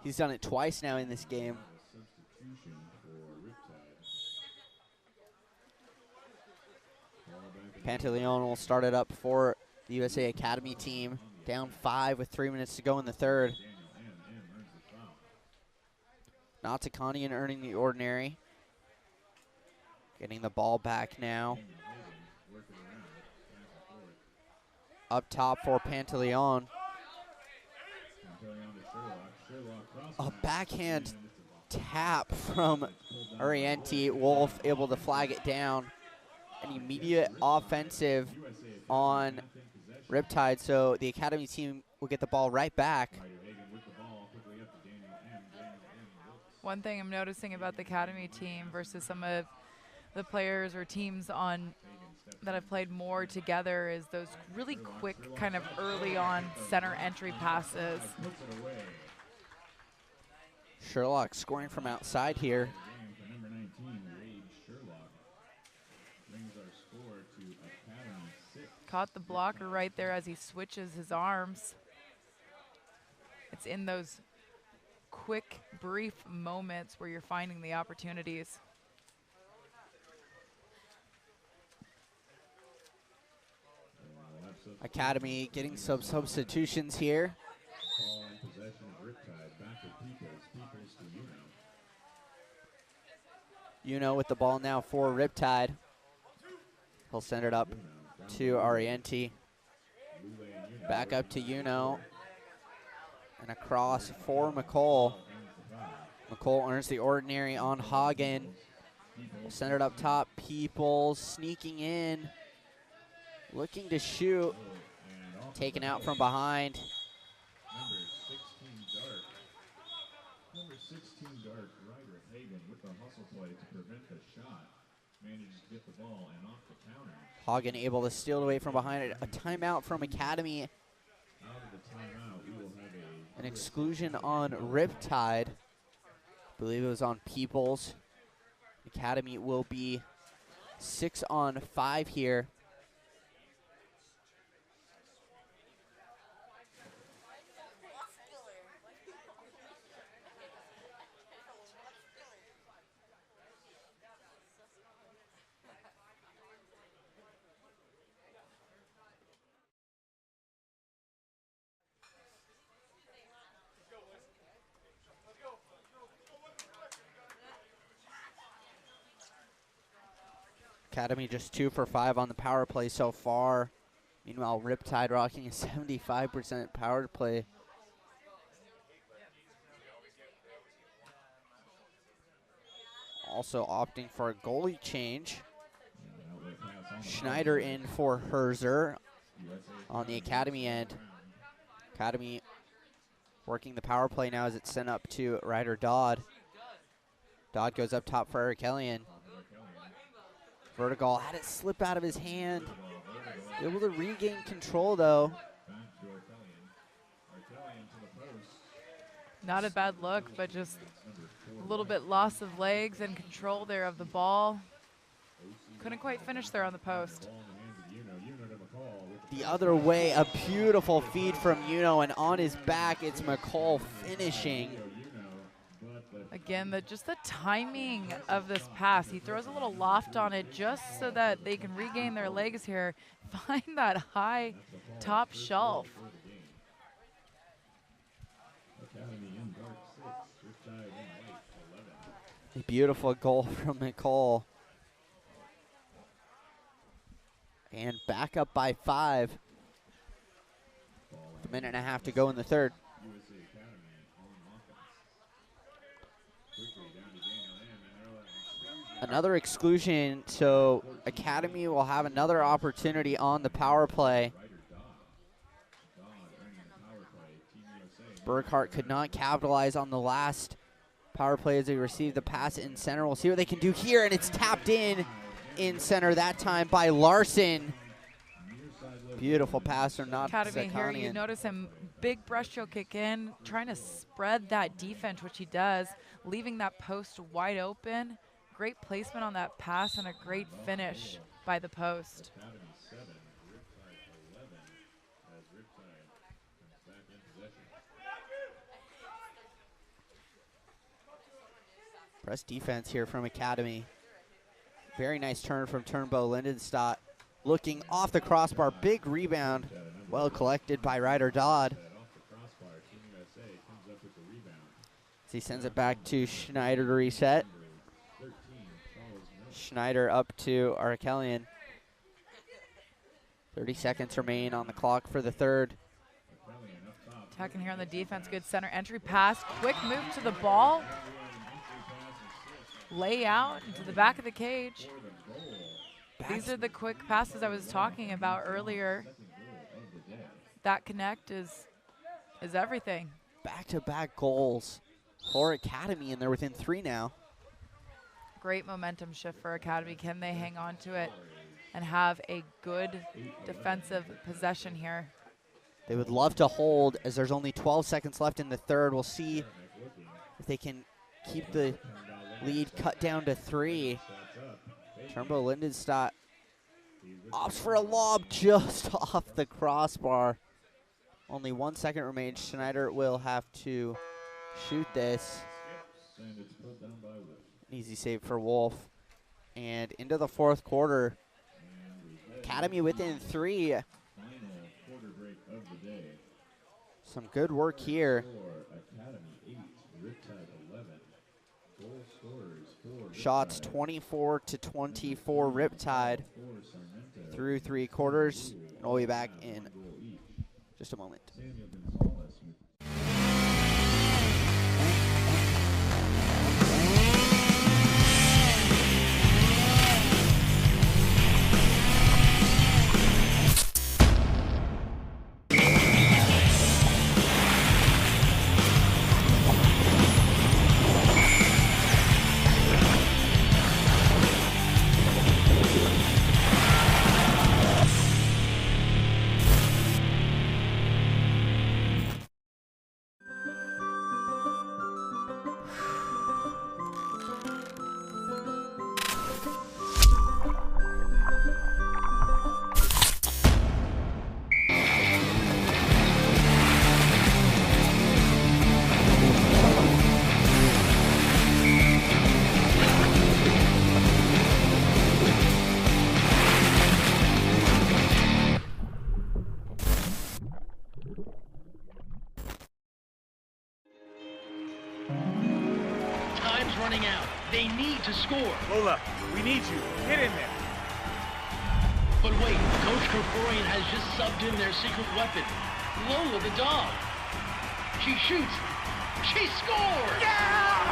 He's done it twice now in this game. Pantaleon will start it up for the USA Academy team. Down 5 with 3 minutes to go in the third. Natakanian earning the ordinary. Getting the ball back now. Up top for Pantaleon. A backhand tap from Orienti. Wolf able to flag it down. An immediate offensive on Riptide, so the Academy team will get the ball right back. One thing I'm noticing about the Academy team versus some of the players or teams on that have played more together is those really quick kind of early on center entry passes. Sherlock scoring from outside here. Caught the blocker right there as he switches his arms. It's in those quick, brief moments where you're finding the opportunities. Academy getting some substitutions here. Yuno with the ball now for Riptide. He'll send it up to Orienti. Back up to Yuno. And across for McCall. McCall earns the ordinary on Hagen. We'll send it up top. Peoples sneaking in. Looking to shoot. Taken out from behind. Number 16 Dart, Ryder Hagen with the hustle play to prevent the shot. Manages to get the ball and off the counter. Hagen able to steal it away from behind it. A timeout from Academy. Out of the timeout, we will have An exclusion on Riptide. I believe it was on Peoples. Academy will be 6 on 5 here. Academy just 2 for 5 on the power play so far. Meanwhile, Riptide rocking a 75% power play. Also opting for a goalie change. Schneider in for Herzer on the Academy end. Academy working the power play now as it's sent up to Ryder Dodd. Dodd goes up top for Eric Ellion. Vertical had it slip out of his hand. Able to regain control though. Not a bad look, but just a little bit loss of legs and control there of the ball. Couldn't quite finish there on the post. The other way, a beautiful feed from Yuno, and on his back, it's McCall finishing. Again, just the timing of this pass. He throws a little loft on it just so that they can regain their legs here, find that high top shelf. A beautiful goal from Nicole. And back up by 5. A minute and a half to go in the third. Another exclusion, so Academy will have another opportunity on the power play. Burkhart could not capitalize on the last power play as they received the pass in center. We'll see what they can do here, and it's tapped in center that time by Larson. Beautiful pass from not Academy here, you notice him, big breaststroke kick in, trying to spread that defense, which he does, leaving that post wide open. Great placement on that pass and a great finish by the post. Press defense here from Academy. Very nice turn from Turnbow Lindenstadt. Looking off the crossbar, big rebound. Well collected by Ryder Dodd. As he sends it back to Schneider to reset. Schneider up to Arkelian. 30 seconds remain on the clock for the third. Attacking here on the defense, good center entry pass, quick move to the ball. Lay out into the back of the cage. These are the quick passes I was talking about earlier. That connect is everything. Back-to-back goals for Academy, and they're within 3 now. Great momentum shift for Academy. Can they hang on to it and have a good defensive possession here? They would love to hold as there's only 12 seconds left in the third. We'll see if they can keep the lead cut down to 3. Turnbow Lindenstadt opts for a lob just off the crossbar. Only 1 second remains. Schneider will have to shoot this. An easy save for Wolf. And into the fourth quarter. Academy within 3. Some good work here. Shots 24-24 Riptide through 3 quarters. And we'll be back in just a moment. Running out. They need to score. Lola, we need you. Get in there. But wait, Coach Krikorian has just subbed in their secret weapon, Lola the dog. She shoots. She scores! Yeah!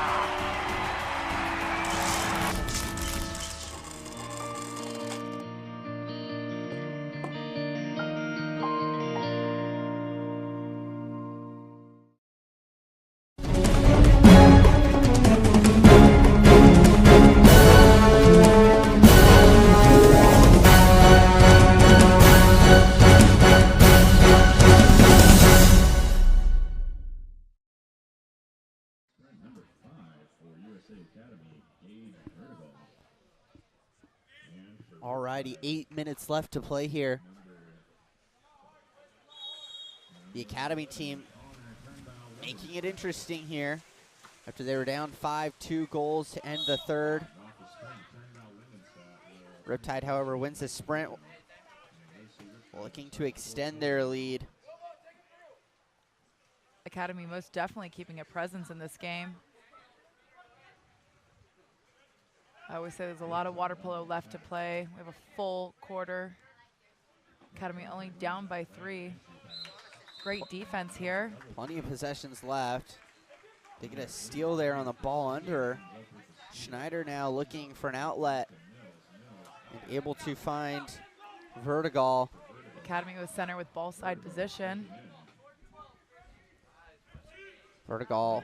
Alrighty, 8 minutes left to play here. The Academy team making it interesting here after they were down 5, 2 goals to end the third. Riptide, however, wins the sprint, looking to extend their lead. Academy most definitely keeping a presence in this game. I always say there's a lot of water polo left to play. We have a full quarter. Academy only down by 3. Great defense here. Plenty of possessions left. They get a steal there on the ball under. Schneider now looking for an outlet and able to find Vertigal. Academy was center with ball side position. Vertigal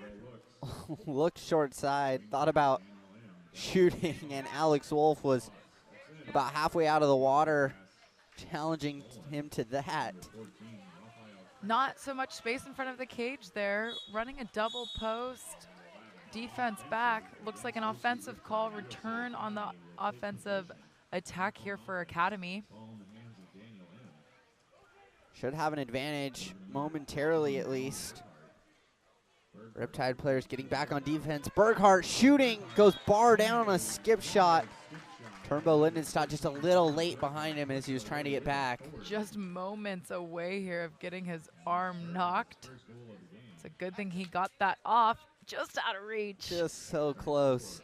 looked short side, thought about shooting, and Alex Wolf was about halfway out of the water, challenging him to that. Not so much space in front of the cage there. Running a double post, defense back. Looks like an offensive call, return on the offensive attack here for Academy. Should have an advantage momentarily at least. Riptide players getting back on defense. Berghardt shooting, goes bar down on a skip shot. Turnbow Lindenstadt just a little late behind him as he was trying to get back. Just moments away here of getting his arm knocked. It's a good thing he got that off, just out of reach. Just so close.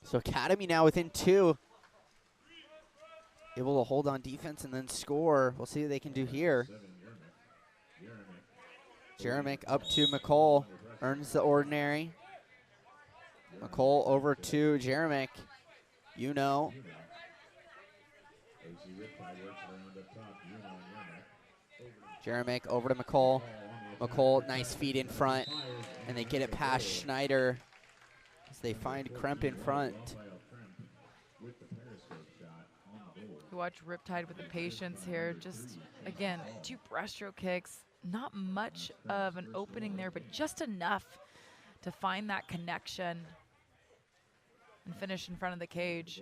So Academy now within 2. Able to hold on defense and then score. We'll see what they can do here. Jeremic up to McCall, earns the ordinary. McCall over to Jeremic. You know. Jeremic over to McCall. McCall, nice feed in front. And they get it past Schneider as they find Kremp in front. You watch Riptide with the patience here. Just, again, 2 breaststroke kicks. Not much of an opening there, but just enough to find that connection and finish in front of the cage.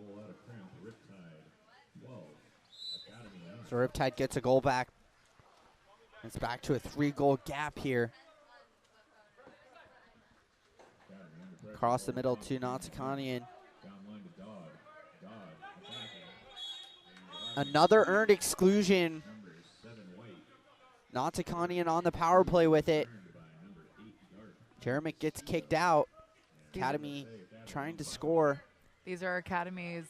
So Riptide gets a goal back. It's back to a 3-goal gap here. Across the middle to Natakanian. Another earned exclusion. Natakanian on the power play with it. Jeremic gets kicked out. Academy trying to score. These are Academy's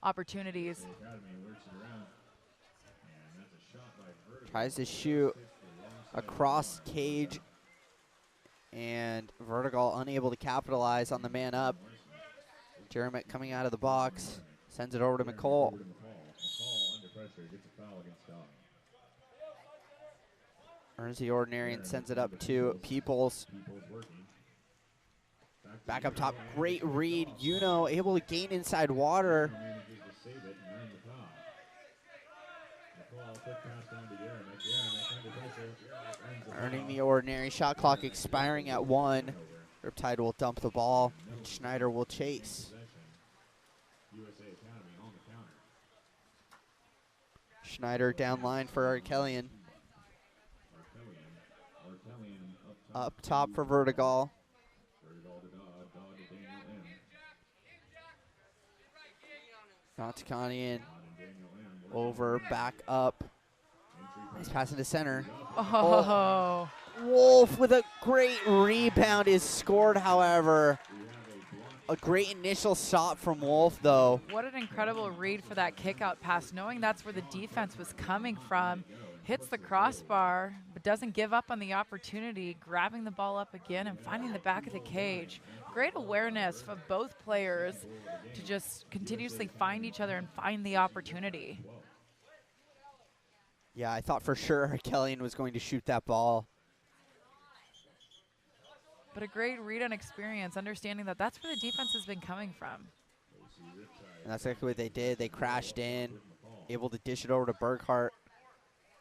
opportunities. Tries to shoot across cage, and Vertigal unable to capitalize on the man up. Jeremic coming out of the box, sends it over to McCall. Earns the ordinary and sends it up to Peoples. Back up top, great read. Yuno able to gain inside water. Earning the ordinary. Shot clock expiring at 1. Riptide will dump the ball, and Schneider will chase. Schneider down line for Arkelian. Up top for Vertigal. Natakanian over, back up. Nice pass into center. Oh. Wolf with a great rebound is scored, however. A great initial shot from Wolf, though. What an incredible read for that kick-out pass, knowing that's where the defense was coming from. Hits the crossbar, but doesn't give up on the opportunity, grabbing the ball up again and finding the back of the cage. Great awareness of both players to just continuously find each other and find the opportunity. Yeah, I thought for sure Arkelian was going to shoot that ball. But a great read on experience, understanding that that's where the defense has been coming from. And that's exactly what they did. They crashed in, able to dish it over to Berghardt.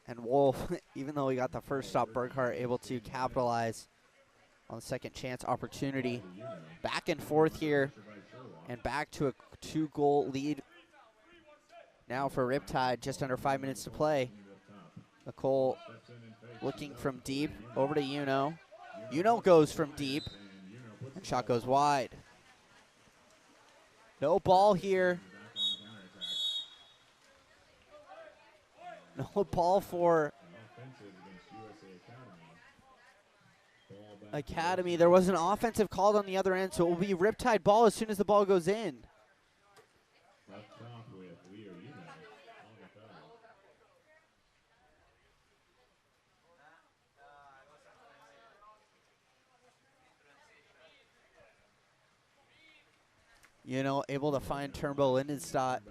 And Wolf, even though he got the first stop, Berghardt able to capitalize on the second chance opportunity. Back and forth here, and back to a 2-goal lead now for Riptide, just under 5 minutes to play. Nicole looking from deep, over to Yuno. Yuno goes from deep, and shot goes wide. No ball here. No ball for Offensive against USA Academy. Ball back Academy. There was an offensive called on the other end, so it will be Riptide ball as soon as the ball goes in. up top with Leo Uno on the foul. You know, able to find Turnbow Lindenstadt.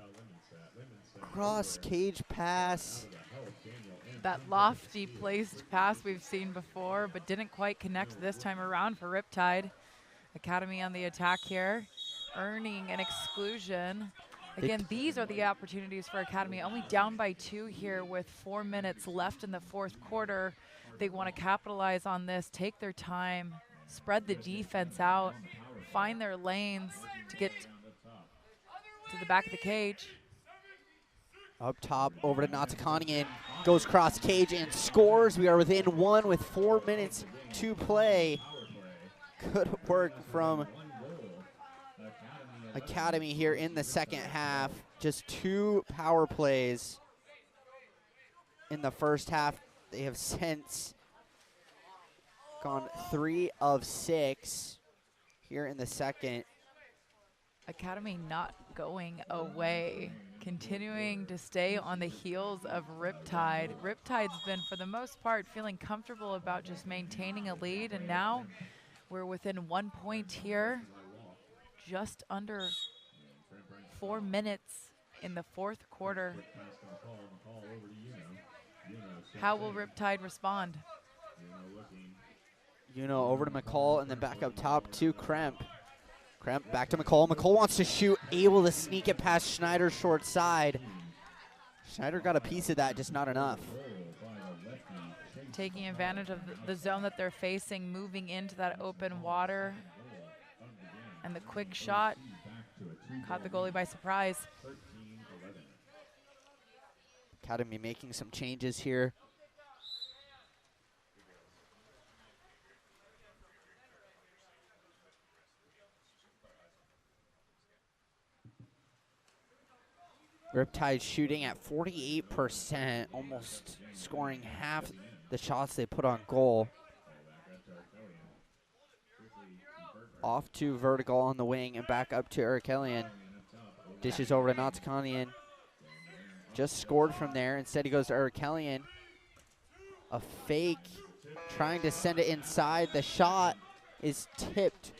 Cross cage pass. That lofty placed pass we've seen before, but didn't quite connect this time around for Riptide. Academy on the attack here, earning an exclusion. Again, these are the opportunities for Academy. Only down by 2 here with 4 minutes left in the fourth quarter. They want to capitalize on this, take their time, spread the defense out, find their lanes to get to the back of the cage. Up top, over to Natakanian, goes cross cage and scores. We are within 1 with 4 minutes to play. Good work from Academy here in the second half. Just 2 power plays in the first half. They have since gone 3 of 6 here in the second. Academy not going away, continuing to stay on the heels of Riptide. Riptide's been, for the most part, feeling comfortable about just maintaining a lead, and now we're within 1 point here, just under 4 minutes in the fourth quarter. How will Riptide respond? Over to McCall and then back up top to Kremp. Kremp back to McCall. McCall wants to shoot, able to sneak it past Schneider's short side. Schneider got a piece of that, just not enough. Taking advantage of the zone that they're facing, moving into that open water. And the quick shot caught the goalie by surprise. Academy making some changes here. Riptide shooting at 48%, almost scoring half the shots they put on goal. Off to Vertical on the wing and back up to Erkelian. Dishes over to Natakanian. Just scored from there. Instead he goes to Erkelian. A fake, trying to send it inside. The shot is tipped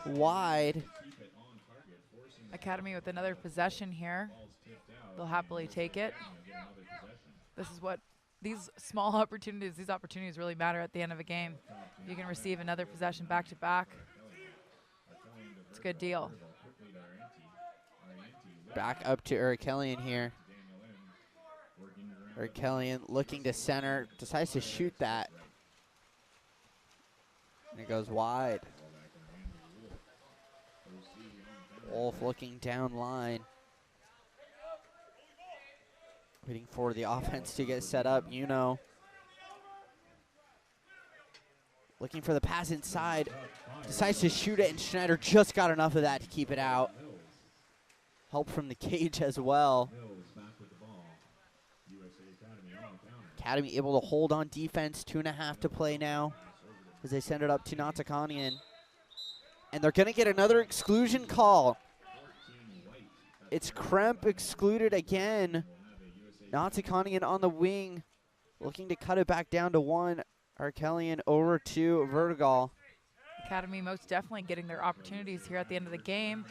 wide. Academy with another possession here. They'll happily take it. This is what these small opportunities, these opportunities really matter at the end of a game. You can receive another possession back to back. It's a good deal. Back up to Erkelian here. Erkelian looking to center, decides to shoot that. And it goes wide. Wolf looking down line. Waiting for the offense to get set up. Looking for the pass inside. Decides to shoot it, and Schneider just got enough of that to keep it out. Help from the cage as well. Academy able to hold on defense. 2.5 to play now as they send it up to Natakanian. And they're going to get another exclusion call. It's Kremp excluded again. Natakanian on the wing, looking to cut it back down to 1. Erkelian over to Vertigal. Academy most definitely getting their opportunities here at the end of the game.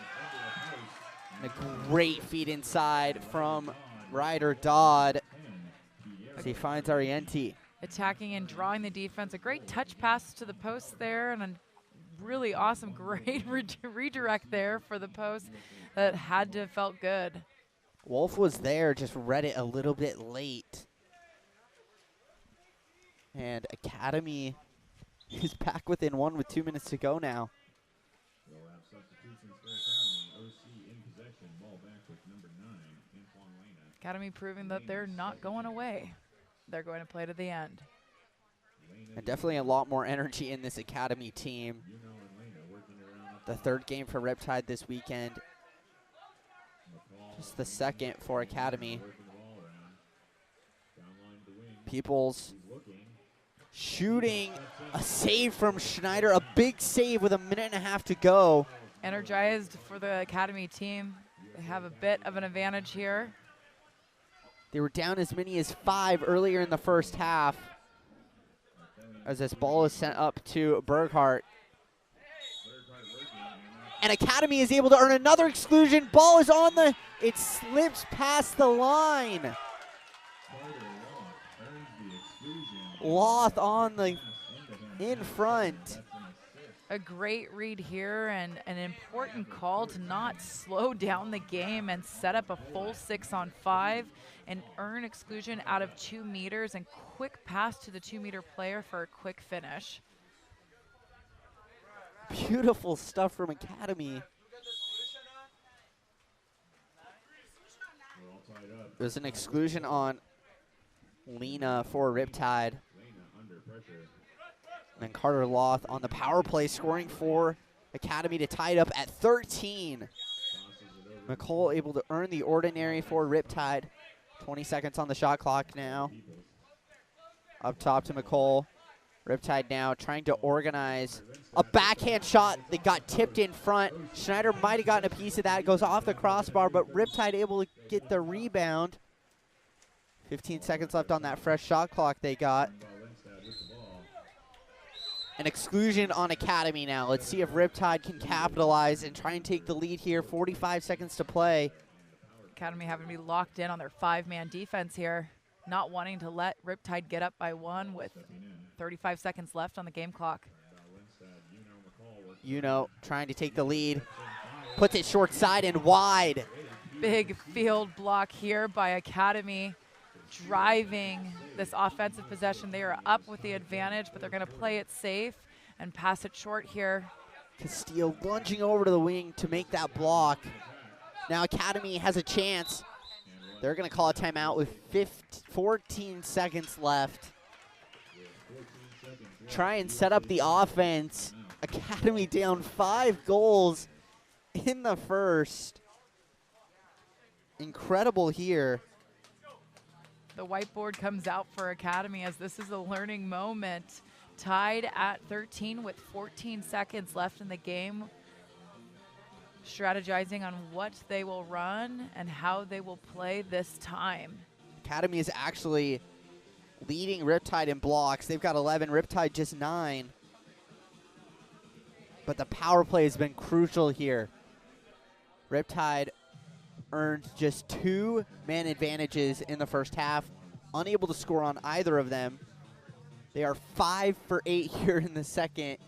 And a great feed inside from Ryder Dodd as he finds Arienti. Attacking and drawing the defense. A great touch pass to the post there, and a really awesome, great redirect there for the post that had to have felt good. Wolf was there, just read it a little bit late. And Academy is back within 1 with 2 minutes to go now. We'll have substitutions for Academy. OC in possession. Ball back with number 9, Antoine Lena. Academy proving that they're not going away. They're going to play to the end. And definitely a lot more energy in this Academy team. The 3rd game for Riptide this weekend. Just the 2nd for Academy. Peoples shooting a save from Schneider, a big save with 1.5 minutes to go. Energized for the Academy team. They have a bit of an advantage here. They were down as many as 5 earlier in the first half as this ball is sent up to Berghardt. And Academy is able to earn another exclusion. Ball is on the, it slips past the line. Loth on the in front. A great read here and an important call to not slow down the game and set up a full 6-on-5 and earn exclusion out of 2 meters and quick pass to the 2-meter player for a quick finish. Beautiful stuff from Academy. There's an exclusion on Lena for Riptide. And then Carter Loth on the power play, scoring for Academy to tie it up at 13. McCall able to earn the ordinary for Riptide. 20 seconds on the shot clock now. Up top to McCall. Riptide now trying to organize a backhand shot that got tipped in front. Schneider might have gotten a piece of that. It goes off the crossbar, but Riptide able to get the rebound. 15 seconds left on that fresh shot clock they got. An exclusion on Academy now. Let's see if Riptide can capitalize and try and take the lead here. 45 seconds to play. Academy having to be locked in on their 5-man defense here. Not wanting to let Riptide get up by 1 with 35 seconds left on the game clock. Trying to take the lead. Puts it short side and wide. Big field block here by Academy. Driving this offensive possession. They are up with the advantage, but they're going to play it safe and pass it short here. Castillo lunging over to the wing to make that block. Now Academy has a chance. They're going to call a timeout with 14 seconds left. Try and set up the offense. Academy down 5 goals in the first. Incredible here. The whiteboard comes out for Academy as this is a learning moment. Tied at 13 with 14 seconds left in the game. Strategizing on what they will run and how they will play this time. Academy is actually leading Riptide in blocks. They've got 11, Riptide just 9. But the power play has been crucial here. Riptide earned just 2 man advantages in the first half, unable to score on either of them. They are 5 for 8 here in the second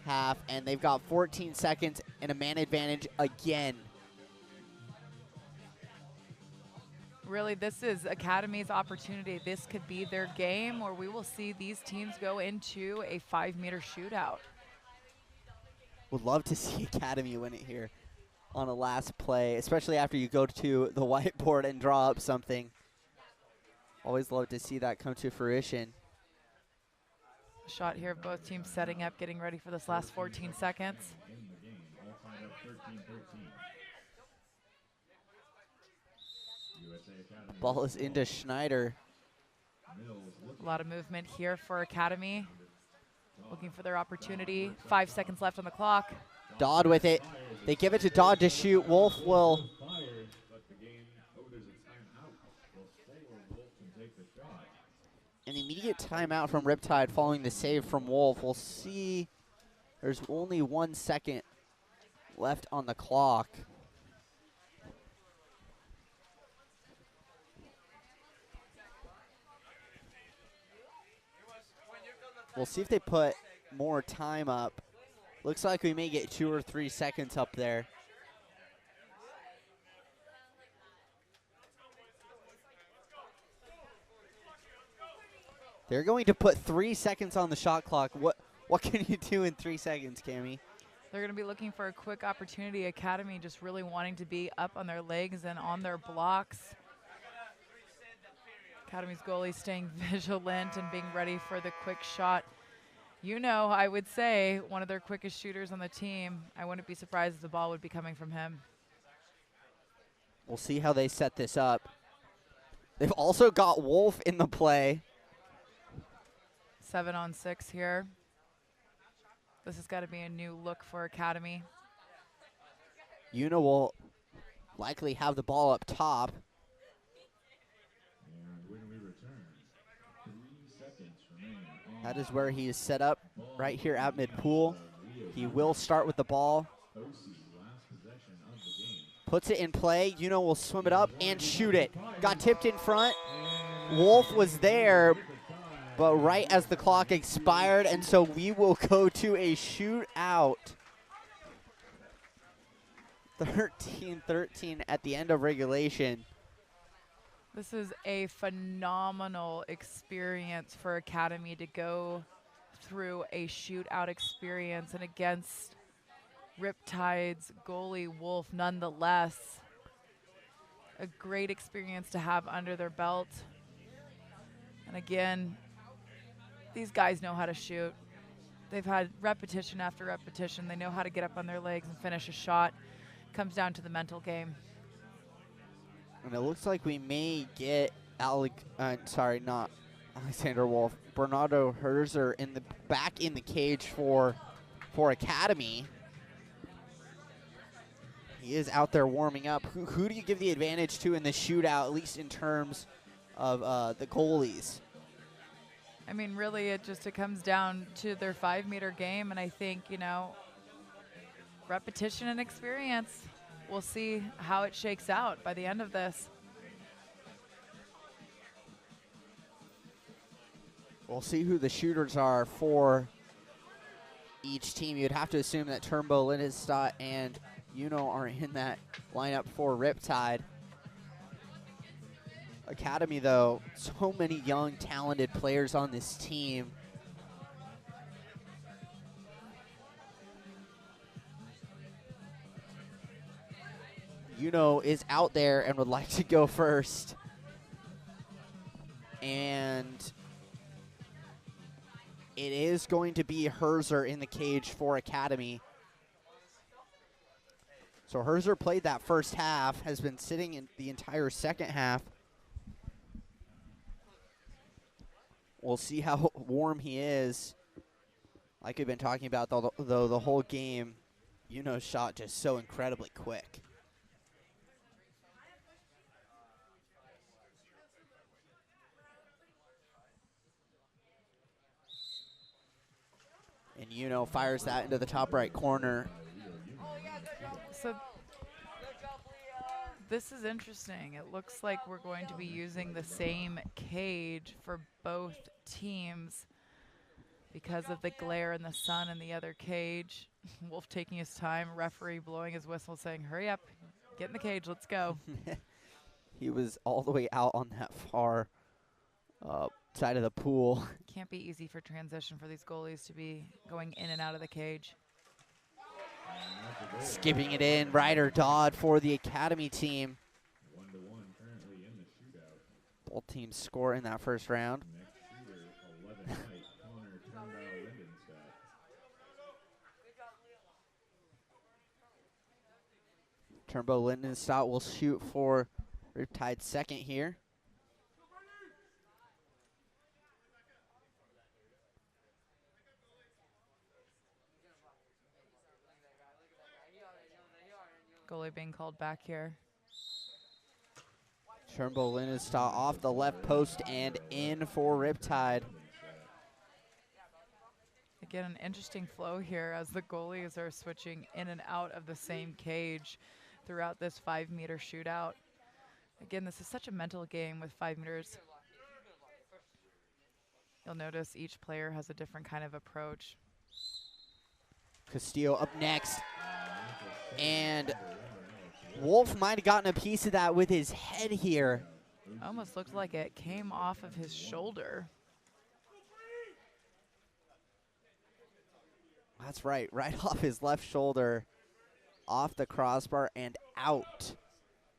half, and they've got 14 seconds and a man advantage again. Really, this is Academy's opportunity. This could be their game, or we will see these teams go into a 5-meter shootout. Would love to see Academy win it here on a last play, especially after you go to the whiteboard and draw up something. Always love to see that come to fruition. Shot here of both teams setting up, getting ready for this last 14 seconds. Ball is into Schneider. A lot of movement here for Academy. Looking for their opportunity. 5 seconds left on the clock. Dodd with it. They give it to Dodd to shoot. Wolf will. An immediate timeout from Riptide following the save from Wolf. We'll see. There's only 1 second left on the clock. We'll see if they put more time up. Looks like we may get 2 or 3 seconds up there. They're going to put 3 seconds on the shot clock. What can you do in 3 seconds, Cammie? They're going to be looking for a quick opportunity. Academy just really wanting to be up on their legs and on their blocks. Academy's goalie staying vigilant and being ready for the quick shot. You know, I would say one of their quickest shooters on the team. I wouldn't be surprised if the ball would be coming from him. We'll see how they set this up. They've also got Wolf in the play. 7-on-6 here. This has got to be a new look for Academy. Una will likely have the ball up top. And when we return, 3 seconds remaining on That is where he is set up, right here at midpool. He will start with the ball. OC, last possession of the game. Puts it in play. Una will swim it up and shoot it. Got tipped in front. Wolf was there, but right as the clock expired, and so we will go to a shootout. 13-13 at the end of regulation. This is a phenomenal experience for Academy to go through a shootout experience, and against Riptide's goalie Wolf nonetheless. A great experience to have under their belt. And again, these guys know how to shoot. They've had repetition after repetition. They know how to get up on their legs and finish a shot. Comes down to the mental game. And it looks like we may get not Alexander Wolf, Bernardo Herzer back in the cage for Academy. He is out there warming up. Who do you give the advantage to in the shootout, at least in terms of the goalies? I mean, really, it comes down to their 5-meter game, and I think, you know, repetition and experience. We'll see how it shakes out by the end of this. We'll see who the shooters are for each team. You'd have to assume that Turnbow, Lindestad, and Uno are in that lineup for Riptide. Academy, though, so many young, talented players on this team. Uno is out there and would like to go first. And it is going to be Herzer in the cage for Academy. So Herzer played that first half, has been sitting in the entire second half. We'll see how warm he is. Like we've been talking about, though, the whole game, Uno's shot just so incredibly quick. And Uno fires that into the top right corner. So this is interesting. It looks like we're going to be using the same cage for both teams because of the glare in the sun in the other cage. Wolf taking his time, referee blowing his whistle saying, hurry up, get in the cage, let's go. He was all the way out on that far side of the pool. Can't be easy for transition for these goalies to be going in and out of the cage. Skipping it in, Ryder Dodd for the Academy team. 1-1 currently in the shootout. Both teams score in that first round. Next shooter, 11 height, Connor Turnbow Lindenstadt. Turnbow Lindenstadt will shoot for Riptide's second here. Goalie being called back here. Turnbow Lindenstadt off the left post and in for Riptide. Again, an interesting flow here as the goalies are switching in and out of the same cage throughout this 5-meter shootout. Again, this is such a mental game with 5 meters. You'll notice each player has a different kind of approach. Castillo up next. And Wolf might have gotten a piece of that with his head here. Almost looked like it came off of his shoulder. That's right off his left shoulder, off the crossbar and out.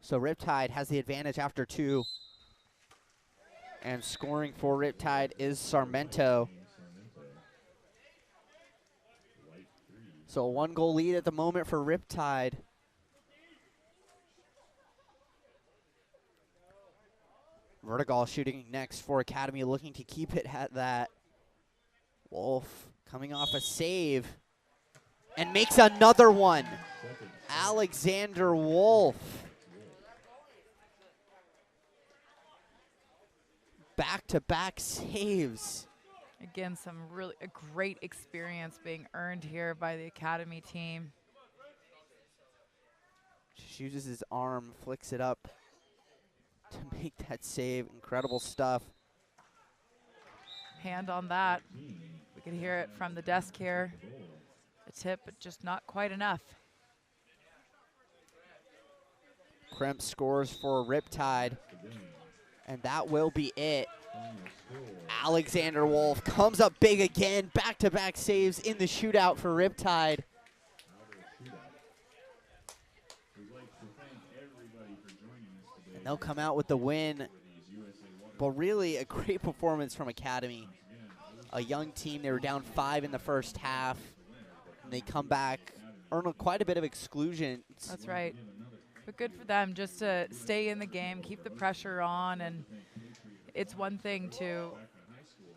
So Riptide has the advantage after 2. And scoring for Riptide is Sarmento. So a 1-goal lead at the moment for Vertical shooting next for Academy, looking to keep it at that. Wolf coming off a save and makes another one. Alexander Wolf. Back-to-back saves. Again, a great experience being earned here by the Academy team. Just uses his arm, flicks it up to make that save. Incredible stuff. Hand on that. We can hear it from the desk here. A tip, but just not quite enough. Kremp scores for Riptide, and that will be it. Alexander Wolf comes up big again. Back-to-back saves in the shootout for Riptide. And they'll come out with the win. But really a great performance from Academy. A young team, they were down 5 in the first half. And they come back, earn quite a bit of exclusion. That's right. But good for them just to stay in the game, keep the pressure on. And it's one thing to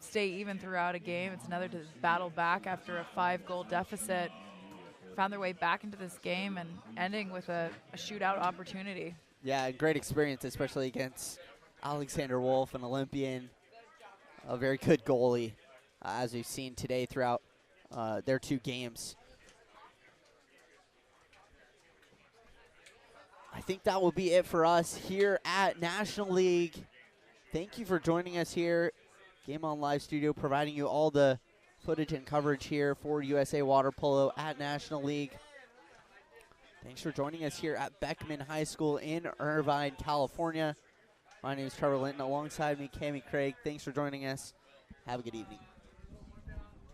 stay even throughout a game. It's another to battle back after a 5-goal deficit. Found their way back into this game and ending with a shootout opportunity. Yeah, great experience, especially against Alexander Wolf, an Olympian, a very good goalie, as we've seen today throughout their 2 games. I think that will be it for us here at National League. Thank you for joining us here. Game On Live Studio, providing you all the footage and coverage here for USA Water Polo at National League. Thanks for joining us here at Beckman High School in Irvine, California. My name is Trevor Linton. Alongside me, Cammie Craig. Thanks for joining us. Have a good evening.